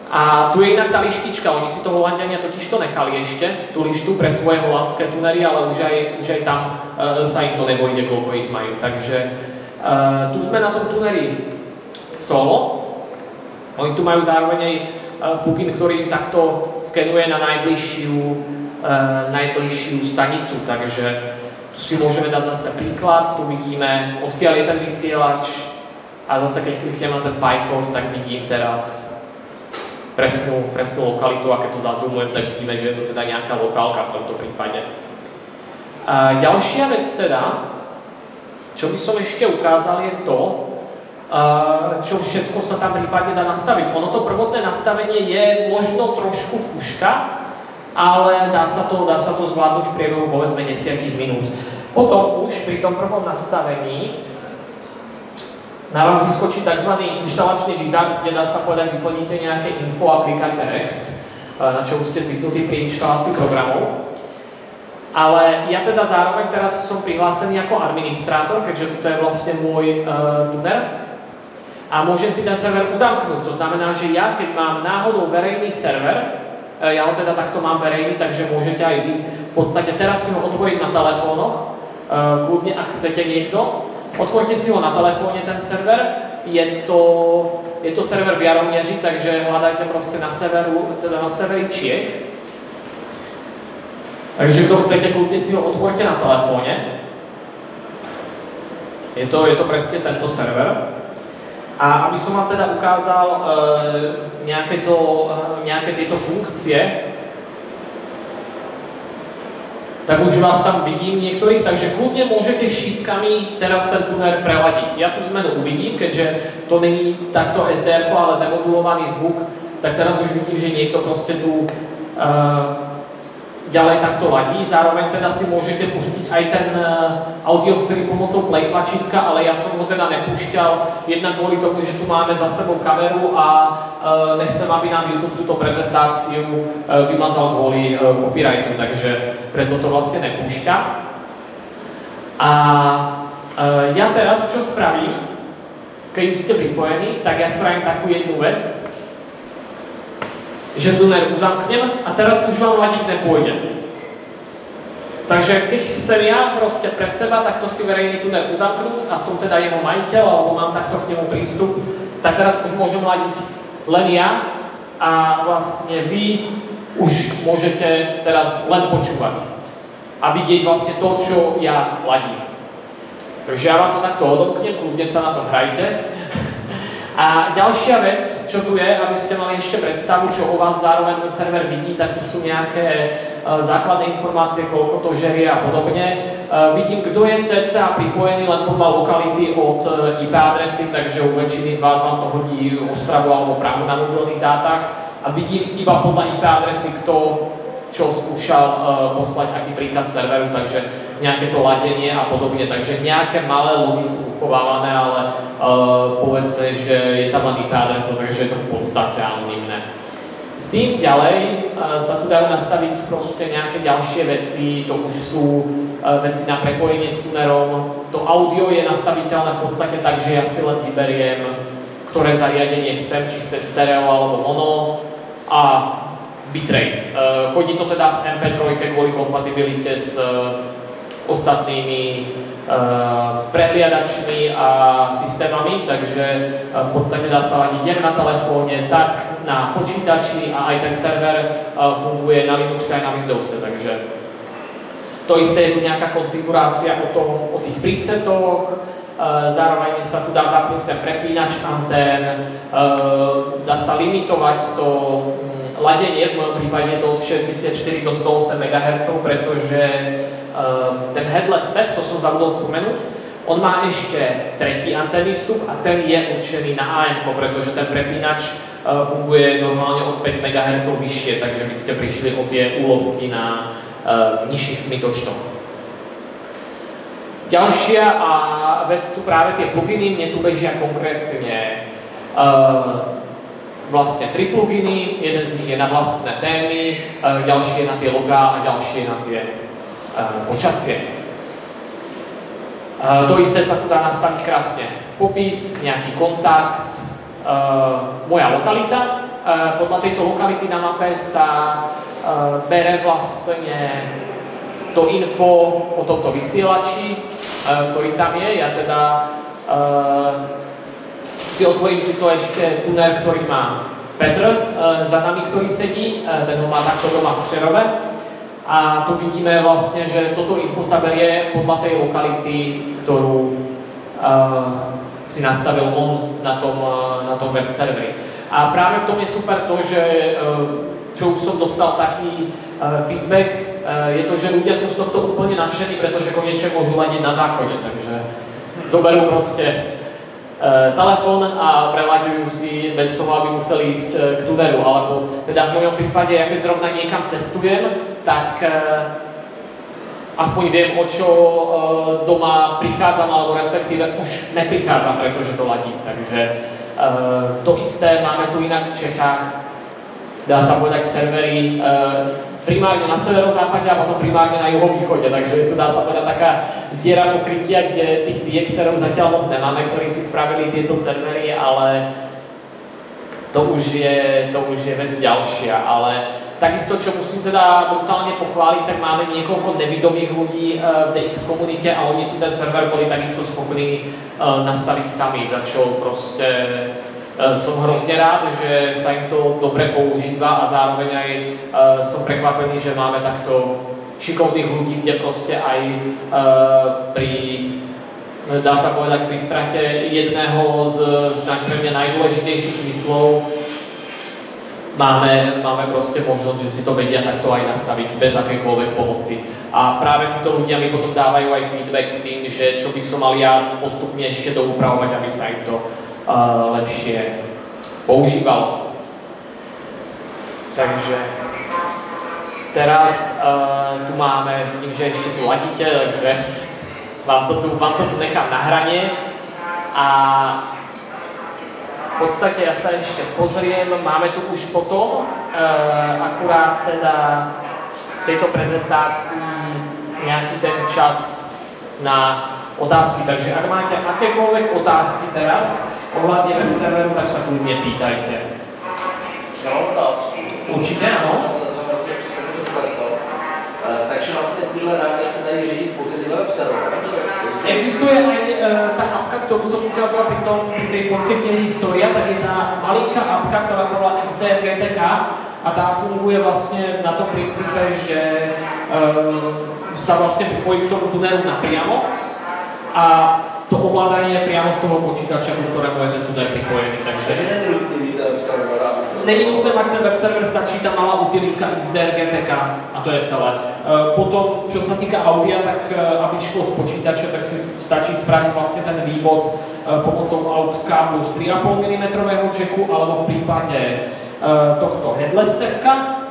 A tu je inak tá lištička, oni si to Holanďania totiž to nechali ešte, tú lištu pre svoje holandské tunery, ale už aj tam sa im to nebojde, koľko ich majú. Takže tu sme na tom tuneri solo. Oni tu majú zároveň aj plugin, ktorý im takto skenuje na najbližšiu stanicu, takže tu si môžeme dať zase príklad, tu vidíme, odkiaľ je ten vysielač a zase keď kliknem na ten pipod, tak vidím teraz presnú lokalitu a keď to zazoomujem, tak vidíme, že je to teda nejaká lokálka v tomto prípade. Ďalšia vec teda, čo by som ešte ukázal, je to, čo všetko sa tam prípadne dá nastaviť. Ono to prvotné nastavenie je možno trošku fuška, ale dá sa to zvládnuť v priebehu povedzme 10 minút. Potom už pri tom prvom nastavení na vás vyskočí tzv. Inštalačný dizajn, kde dá sa povedať, vyplníte nejaké info a klikáte next, na čo už ste zvyknutí pri inštalácii programov. Ale ja teda zároveň teraz som prihlásený ako administrátor, keďže toto je vlastne môj tuner. A môžem si ten server uzamknúť. To znamená, že ja, keď mám náhodou verejný server, ja ho teda takto mám verejný, takže môžete aj vy v podstate teraz si ho otvoriť na telefónoch, kľudne, ak chcete niekto. Otvorte si ho na telefóne, ten server. Je to server v Jaromieži, takže hľadajte proste na severi Čiech. Takže kto chcete, kľudne si ho otvorte na telefóne. Je to presne tento server. A aby som vám teda ukázal nejaké tieto funkcie, tak už vás tam vidím niektorých, takže kľudne môžete šípkami teraz ten tuner preladiť. Ja tú zmenu uvidím, keďže to není takto SDR, ale demodulovaný zvuk, tak teraz už vidím, že niekto proste tu ďalej takto ladí. Zároveň teda si môžete pustiť aj ten audio stream pomocou play tlačítka, ale ja som ho teda nepúšťal jednak kvôli tomu, že tu máme za sebou kameru a nechcem, aby nám YouTube túto prezentáciu vymazal kvôli copyrightu, takže preto to vlastne nepúšťa. A Ja teraz, čo spravím, keď už ste pripojení, tak ja spravím takú jednu vec, že tuner uzamknem a teraz už vám ladiť nepôjde. Takže keď chcem ja proste pre seba takto si verejný tuner uzamknúť a som teda jeho majiteľ, alebo mám takto k nemu prístup, tak teraz už môžem ladiť len ja a vlastne vy už môžete teraz len počúvať a vidieť vlastne to, čo ja ladím. Takže ja vám to takto odomknem, kľudne sa na to hrajte. A ďalšia vec, čo tu je, aby ste mali ešte predstavu, čo o vás zároveň ten server vidí, tak tu sú nejaké základné informácie, koľko to žerie a podobne. Vidím, kto je cca pripojený len podľa lokality od IP adresy, takže u väčšiny z vás vám to hodí Ostravu alebo Prahu na mobilných dátach. A vidím iba podľa IP adresy, kto čo skúšal poslať aký príkaz serveru, takže nejaké to ladenie a podobne, takže nejaké malé logy sú uchovávané, ale povedzme, že je tam len IP adresa, takže je to v podstate anonymné. S tým ďalej sa tu dajú nastaviť proste nejaké ďalšie veci, to už sú veci na prepojenie s tunerom, to audio je nastaviteľné v podstate tak, že ja si len vyberiem, ktoré zariadenie chcem, či chcem stereo alebo mono a bitrate. Chodí to teda v MP3 kvôli kompatibilite s ostatnými prehliadačmi a systémami, takže v podstate dá sa ladiť jak na telefóne, tak na počítači a aj ten server funguje na Linuxe aj na Windowse, takže to isté je tu nejaká konfigurácia o tých presetoch, zároveň sa tu dá zapnúť ten prepínač antén, dá sa limitovať to ladenie, v mojom prípade je to od 64 do 108 MHz, pretože ten headless TEF, to som zabudol spomenúť, on má ešte tretí anténny vstup a ten je určený na AM, pretože ten prepínač funguje normálne od 5 MHz vyššie, takže by ste prišli o tie úlovky na nižších kmitočtoch. Ďalšia vec sú práve tie pluginy, mne tu bežia konkrétne vlastne 3 pluginy, jeden z nich je na vlastné témy, ďalší je na tie logá a ďalší je na tie počasie. To isté sa tu dá nastaviť krásne. Popis, nejaký kontakt, moja lokalita. Podľa tejto lokality na mape sa bere vlastne to info o tomto vysielači, ktorý tam je. Ja teda si otvorím tuto ešte tuner, ktorý má Petr za nami, ktorý sedí. Ten ho má takto doma v Přerove. A tu vidíme vlastne, že toto info sa berie podľa tej lokality, ktorú si nastavil on na tom web serveri. A práve v tom je super to, že čo už som dostal taký feedback, je to, že ľudia sú z tohto úplne nadšení, pretože konečne môžu ladiť na záchode, takže zoberú proste telefón a prelaďujú si bez toho, aby museli ísť k tuneru, alebo teda v mojom prípade, ja keď zrovna niekam cestujem, tak aspoň viem, o čo doma prichádzam, alebo respektíve už neprichádzam, pretože to ladí. Takže to isté máme tu inak v Čechách, dá sa povedať servery primárne na severozápade a potom primárne na juhovýchode, takže tu dá sa povedať taká diera pokrytia, kde tých DXerov zatiaľ moc nemáme, ktorí si spravili tieto servery, ale to už je vec ďalšia, ale takisto, čo musím teda brutálne pochváliť, tak máme niekoľko nevidomých ľudí v DX komunite a oni si ten server boli takisto schopní nastaviť sami, za čo proste som hrozne rád, že sa im to dobre používa a zároveň aj som prekvapený, že máme takto šikovných ľudí, kde proste aj dá sa povedať, pri strate jedného z snáď pre mňa najdôležitejších zmyslov máme proste možnosť, že si to vedia takto aj nastaviť bez akejkoľvek pomoci. A práve títo ľudia mi potom dávajú aj feedback s tým, že čo by som mal ja postupne ešte doupravovať, aby sa im to lepšie používalo. Takže teraz tu máme, vidím, že ešte tu ladíte, takže vám to tu nechám na hranie a v podstate ja sa ešte pozriem, máme tu už potom akurát teda v tejto prezentácii nejaký ten čas na otázky. Takže ak máte akékoľvek otázky teraz ohľadne web serveru, tak sa kľudne pýtajte. Já mám otázku. Určitě, ano. Takže vlastně tyhle rádia se dají řídit pouze tyhle web servery. Existuje aj tá apka, ktorú som ukázal pri tej fotke, kde je história, tak je tá malinká apka, ktorá sa volá XDR GTK a tá funguje vlastne na tom princípe, že sa vlastne pripojí k tomu tunelu napriamo a to ovládanie je priamo z toho počítača, ku ktorému je ten tunel pripojený. Takže není nutné mať ten web server, stačí tá malá utilitka XDR GTK a to je celé. Potom, čo sa týka audia, tak aby šlo z počítača, tak si stačí spraviť vlastne ten vývod pomocou AUX káblu z 3,5 mm jacku alebo v prípade tohto headless stevka.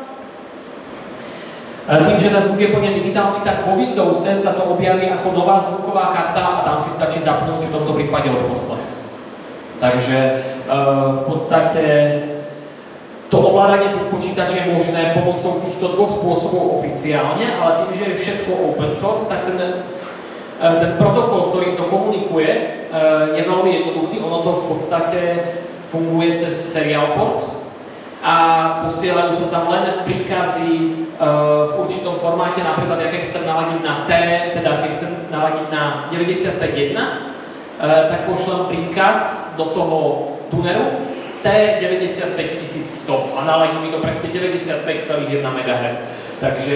Tým, že ten zvuk je plne digitálny, tak vo Windowse sa to objaví ako nová zvuková karta a tam si stačí zapnúť v tomto prípade odposlech. Takže v podstate to ovládanie cez počítač je možné pomocou týchto dvoch spôsobov oficiálne, ale tým, že je všetko open source, tak ten protokol, ktorým to komunikuje, je veľmi jednoduchý. Ono to v podstate funguje cez serial port a posielajú sa tam len príkazy v určitom formáte, napríklad, aké chcem naladiť na T, teda aké chcem naladiť na 95.1, tak pošlem príkaz do toho tuneru T95100 a naladí mi to presne 95,1 MHz. Takže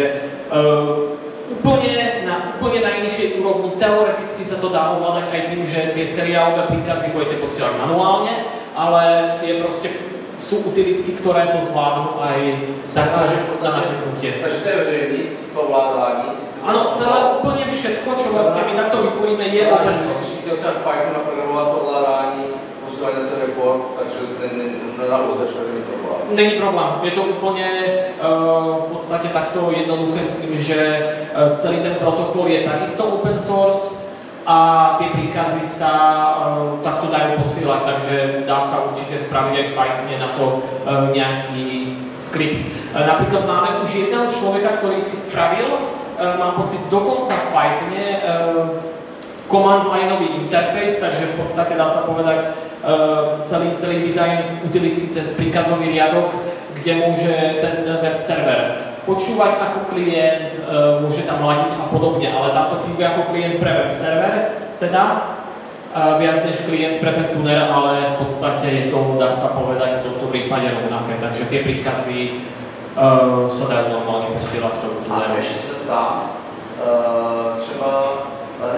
úplne najnižšej úrovni teoreticky sa to dá ovládať aj tým, že tie seriálové príkazy budete posielať manuálne, ale sú utilitky, ktoré to zvládnu aj takto na nakliknutie. Takže to je veřejný, to ovládání. Áno, celé úplne všetko, čo vlastne my takto vytvoríme, je open source. Chtěl třeba v Pythonu naprogramovat to ovládání, posílání se report, takže na uzdačka není to ovládání. Není problém, je to úplne v podstate takto jednoduché s tým, že celý ten protokol je takisto open source a tie príkazy sa takto dajú posielať, takže dá sa určite spraviť aj v Pythone na to nejaký skript. Napríklad máme už jedného človeka, ktorý si spravil, mám pocit, dokonca v Pythone command lineový interface, takže v podstate dá sa povedať celý dizajn utilitky cez príkazový riadok, kde môže ten web server počúvať ako klient, môže tam ladiť a podobne, ale tam to funguje ako klient pre web server, teda viac než klient pre ten tuner, ale v podstate je to, dá sa povedať, v tomto prípade rovnaké, takže tie príkazy sa dajú normálne posielať k tomu tuneru. A ještě se tam, třeba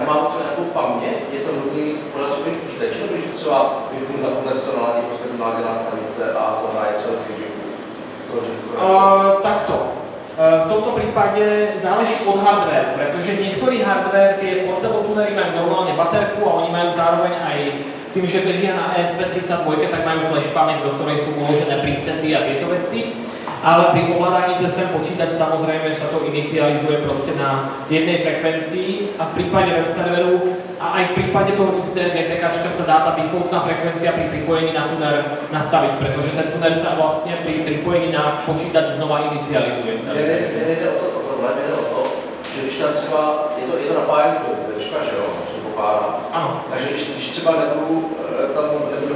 nemá to třeba nějakou paměť, je to nutné mít podatkových počítačů, nebo když třeba vypnu zapomnět to naladí, prostě to naladila stanice a to hraje celý týždeň. Takto. V tomto prípade záleží od hardwareu, pretože niektorý hardware, tie portable tunery majú normálne baterku a oni majú zároveň aj tým, že bežia na ESP32, tak majú flash pamäť, do ktorej sú uložené presety a tieto veci. Ale pri ovládaní cez ten počítač samozrejme sa to inicializuje proste na jednej frekvencii a v prípade web serveru a aj v prípade toho XDR GTK sa dá tá defaultná frekvencia pri pripojení na tuner nastaviť, pretože ten tuner sa vlastne pri pripojení na počítač znova inicializuje celý. Nejde o to problém, jde o to, že když tam třeba, je to napájení do CDčka, že jo, předpokládám. Ano. Takže když třeba nebudu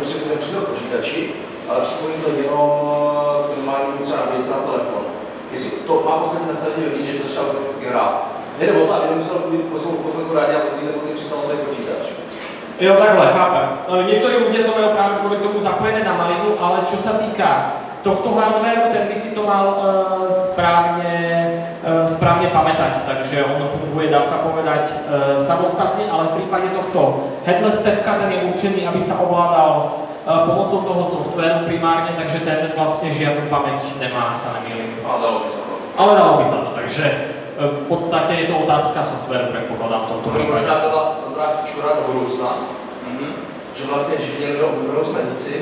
připojit do počítači, ale připojím to jenom normálně třeba nabíjece na telefon. Jestli to má posledně nastavení ve že to začal automaticky hrát. Nejde o to, aby nemusel posledku rádi a podívejte přistal na ten počítač. Jo, takhle, chápem. Niektorí ľudia to majú práve kvôli tomu zapojené na malinu, ale čo sa týka tohto hardwareu, ten by si to mal správne pamätať, takže on funguje, dá sa povedať, samostatne, ale v prípade tohto headless stepka, ten je určený, aby sa ovládal pomocou toho softvéru primárne, takže ten vlastne žiadnu pamäť nemá, sa nemýlim. Ale dalo by sa to. Ale dalo by sa to, takže v podstate je to otázka softvéru, predpokladám v tomto prípade. Možná byla dobrá feature do budoucna, že vlastně, když měli dobrou stanici,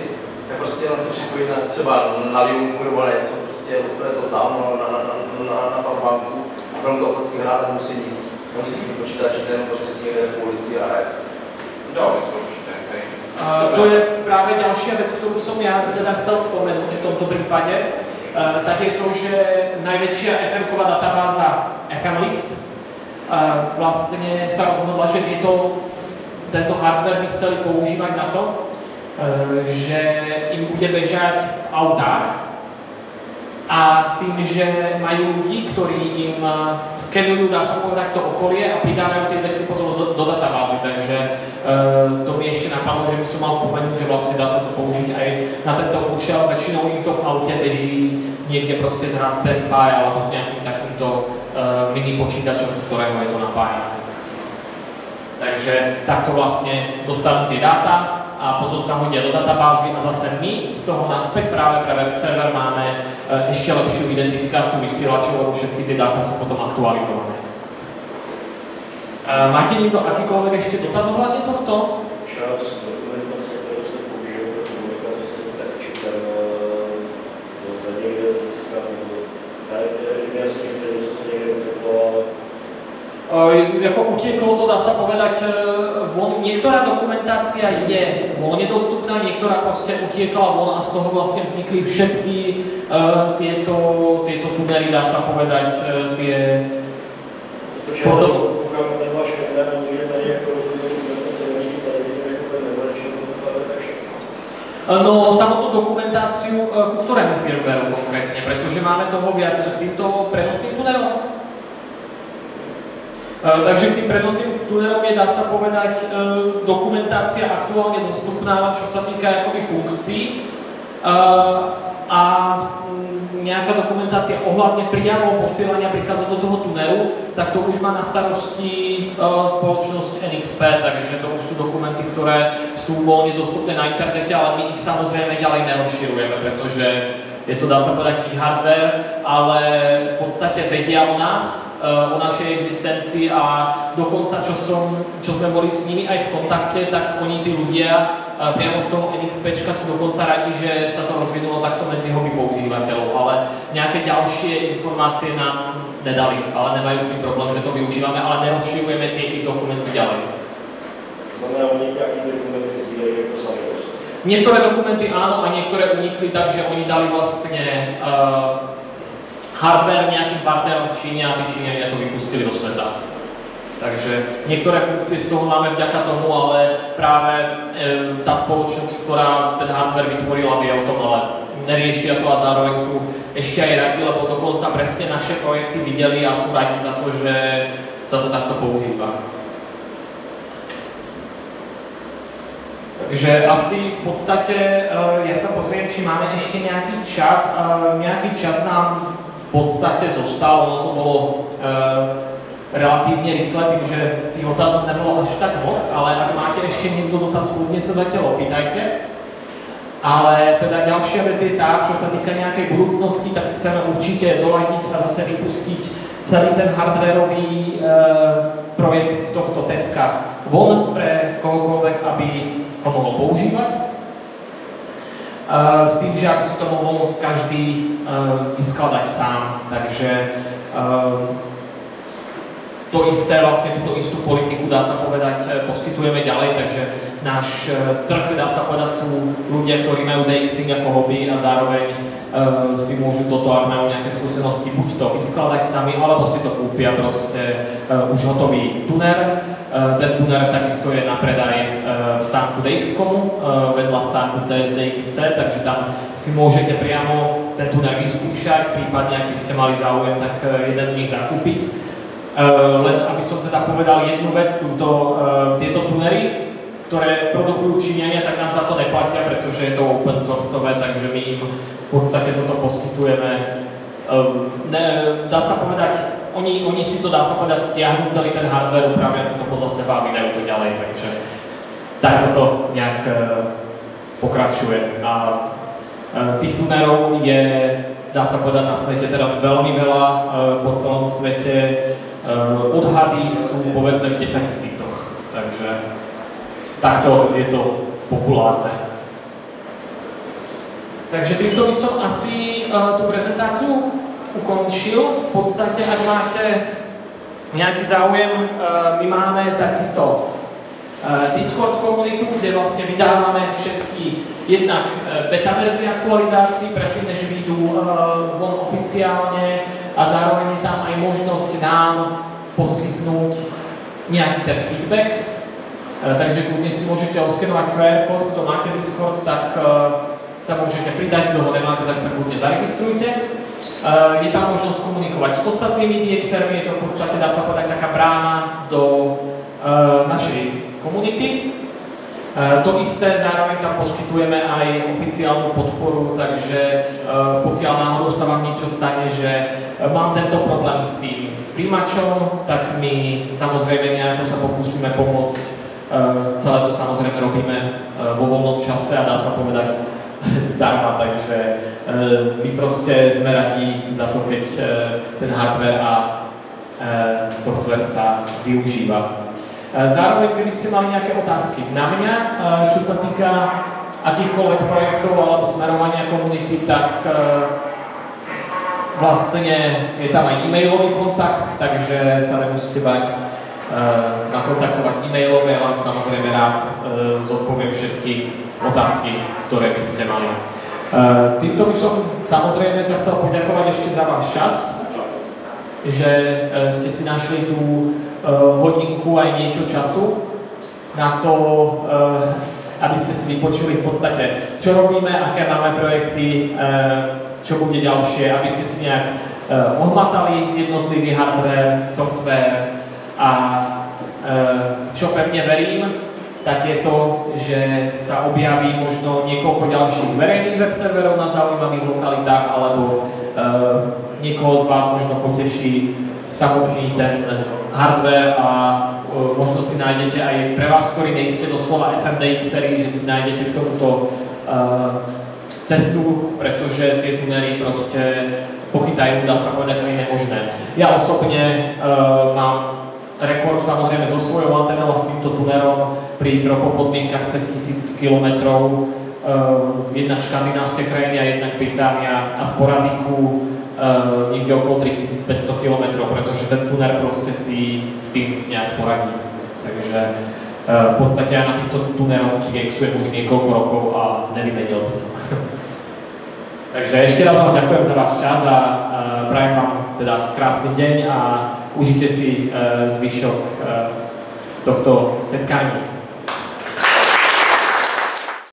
tak prostě jenom se připojí třeba na Liunku nebo něco, prostě úplně to tam, na powerbanku, a budou to obecně hrát a nemusí nic. Nemusí mít počítač, jenom prostě si někde v ulici a hraje se. Dalo by sa to určite, hej. To je práve ďalšia vec, ktorú som ja teda chcel spomenúť v tomto prípade, tak je to, že najväčšia FM-ková databáza FMList vlastne sa rozhodla, že tieto tento hardware by chceli používať na to, že im bude bežať v autách a s tým, že majú ľudí, ktorí im skenujú, dá sa povedať, to okolie a pridávajú tie veci potom do databázy. Takže to mi ešte napadlo, že by som mal spomenúť, že vlastne dá sa to použiť aj na tento účel. Väčšinou im to v aute beží niekde proste z Raspberry Pi alebo s nejakým takýmto mini počítačom, z ktorého je to napájané. Takže takto vlastne dostanú tie dáta a potom sa hodia do databázy a zase my z toho naspäť práve pre web server máme ešte lepšiu identifikáciu vysielačov, lebo všetky tie dáta sú potom aktualizované. Máte niekto akýkoľvek ešte dotaz ohľadne tohto? Čas dokumentace, kterou jste použil pro komunikaci s tím takčíkem, lze někde získat, nebo je jasný, že to je něco, co někde uteklo, ale Ako utieklo to, dá sa povedať, niektorá dokumentácia je voľne dostupná, niektorá proste utiekla von a z toho vlastne vznikli všetky tieto tunely, dá sa povedať, tie... Potom... Pokud ten váš webinar někde tady jako rozhodně dokumentace neří, tady jako ten nevrčil, tak všechno. No, samotnú dokumentáciu ku ktorému firmwareu konkrétne, pretože máme toho viac k týmto prenosným tunelom. Takže tým prenosným tunelom je, dá sa povedať, dokumentácia aktuálne dostupná, čo sa týka akoby funkcií a nejaká dokumentácia ohľadne priamého posielania príkazov do toho tunelu, tak to už má na starosti spoločnosť NXP, takže to už sú dokumenty, ktoré sú voľne dostupné na internete, ale my ich samozrejme ďalej nerozširujeme, pretože je to, dá sa povedať, ich hardware, ale v podstate vedia o nás, o našej existencii a dokonca, čo sme boli s nimi aj v kontakte, tak oni, tí ľudia, priamo z toho NXPčka sú dokonca radi, že sa to rozvinulo takto medzi hobby používateľov, ale nejaké ďalšie informácie nám nedali, ale nemajú s tým problém, že to využívame, ale nerozširujeme tie ich dokumenty ďalej. Znamená, oni nejaké dokumenty sdílejú ako sami. Niektoré dokumenty áno a niektoré unikli tak, že oni dali vlastne hardware nejakým partnerom v Číne a tí Číňania to vypustili do sveta. Takže niektoré funkcie z toho máme vďaka tomu, ale práve tá spoločnosť, ktorá ten hardware vytvorila, vie o tom, ale neriešia to a zároveň sú ešte aj radi, lebo dokonca presne naše projekty videli a sú radi za to, že sa to takto používa. Takže asi v podstate, ja sa pozriem, či máme ešte nejaký čas. Nejaký čas nám v podstate zostal, ono to bolo relatívne rýchle, tým, že tých otázok nebolo až tak moc, ale ak máte ešte niekto dotaz, kľudne sa zatiaľ opýtajte. Ale teda ďalšia vec je tá, čo sa týka nejakej budúcnosti, tak chceme určite doladiť a zase vypustiť celý ten hardwareový projekt tohto TEFka von pre kohokoľvek, aby ho mohol používať. S tým, že aby si to mohol každý vyskladať sám. Takže to isté, vlastne túto istú politiku, dá sa povedať, poskytujeme ďalej, takže náš trh, dá sa povedať, sú ľudia, ktorí majú DXing ako hobby a zároveň si môžu toto, ak majú nejaké skúsenosti, buď to vyskladať sami, alebo si to kúpia proste už hotový tuner. Ten tuner takisto je na predaj v stánku DXCOMu, vedľa stánku CSDXC, takže tam si môžete priamo ten tuner vyskúšať, prípadne ak by ste mali záujem, tak jeden z nich zakúpiť. Len aby som teda povedal jednu vec, tieto tunery, ktoré produkujú Číňania, tak nám za to neplatia, pretože je to open sourceové, takže my im v podstate toto poskytujeme. Dá sa povedať, oni si to, dá sa povedať, stiahnu celý ten hardware, upravia si to podľa seba a vydajú to ďalej, takže takto to nejak pokračuje. A tých tunerov je, dá sa povedať, na svete teraz veľmi veľa, po celom svete. Odhady sú povedzme v 10 000, takže takto je to populárne. Takže týmto by som asi tú prezentáciu ukončil. V podstate, ak máte nejaký záujem, my máme takisto Discord komunitu, kde vlastne vydávame všetky jednak beta verzie aktualizácií, predtým než vyjdú von oficiálne, a zároveň je tam aj možnosť nám poskytnúť nejaký ten feedback. Takže kľudne si môžete oskenovať QR kód, kto máte Discord, tak sa môžete pridať, kto ho nemáte, tak sa kľudne zaregistrujte. Je tam možnosť komunikovať s ostatnými DXermi, je to v podstate, dá sa povedať, taká brána do našej komunity. To isté, zároveň tam poskytujeme aj oficiálnu podporu, takže pokiaľ náhodou sa vám niečo stane, že mám tento problém s tým príjimačom, tak my samozrejme nejako sa pokúsime pomôcť. Celé to samozrejme robíme vo voľnom čase a dá sa povedať zdarma, takže my proste sme radi za to, keď ten hardware a software sa využíva. Zároveň, keby ste mali nejaké otázky na mňa, čo sa týka akýchkoľvek projektov alebo smerovania komunity, tak vlastne je tam aj e-mailový kontakt, takže sa nemusíte bať ma kontaktovať e-mailom, ja vám samozrejme rád zodpoviem všetky otázky, ktoré by ste mali. Týmto by som samozrejme sa chcel poďakovať ešte za váš čas, že ste si našli tú hodinku aj niečo času na to, aby ste si vypočuli v podstate, čo robíme, aké máme projekty, čo bude ďalšie, aby ste si nejak ohmatali jednotlivý hardware, software a čo pevne verím, tak je to, že sa objaví možno niekoľko ďalších verejných web serverov na zaujímavých lokalitách, alebo niekoho z vás možno poteší samotný ten hardware a možno si nájdete aj pre vás, ktorí nejste doslova FMDXeri, že si nájdete k tomuto cestu, pretože tie tunery proste pochytajú, dá sa povedať, aj nemožné. Ja osobne mám rekord samozrejme so svojou antenou a s týmto tunerom pri tropopodmienkach cez 1000 km, jednak škandinávské krajiny a jednak Británia a sporadiku niekde okolo 3500 km, pretože ten tuner proste si s tým nejak poradí. Takže v podstate aj na týchto tuneroch DXujem už niekoľko rokov a nevymenil by som. Takže ešte raz vám ďakujem za váš čas a prajem vám teda krásny deň a užite si zvyšok tohto setkania.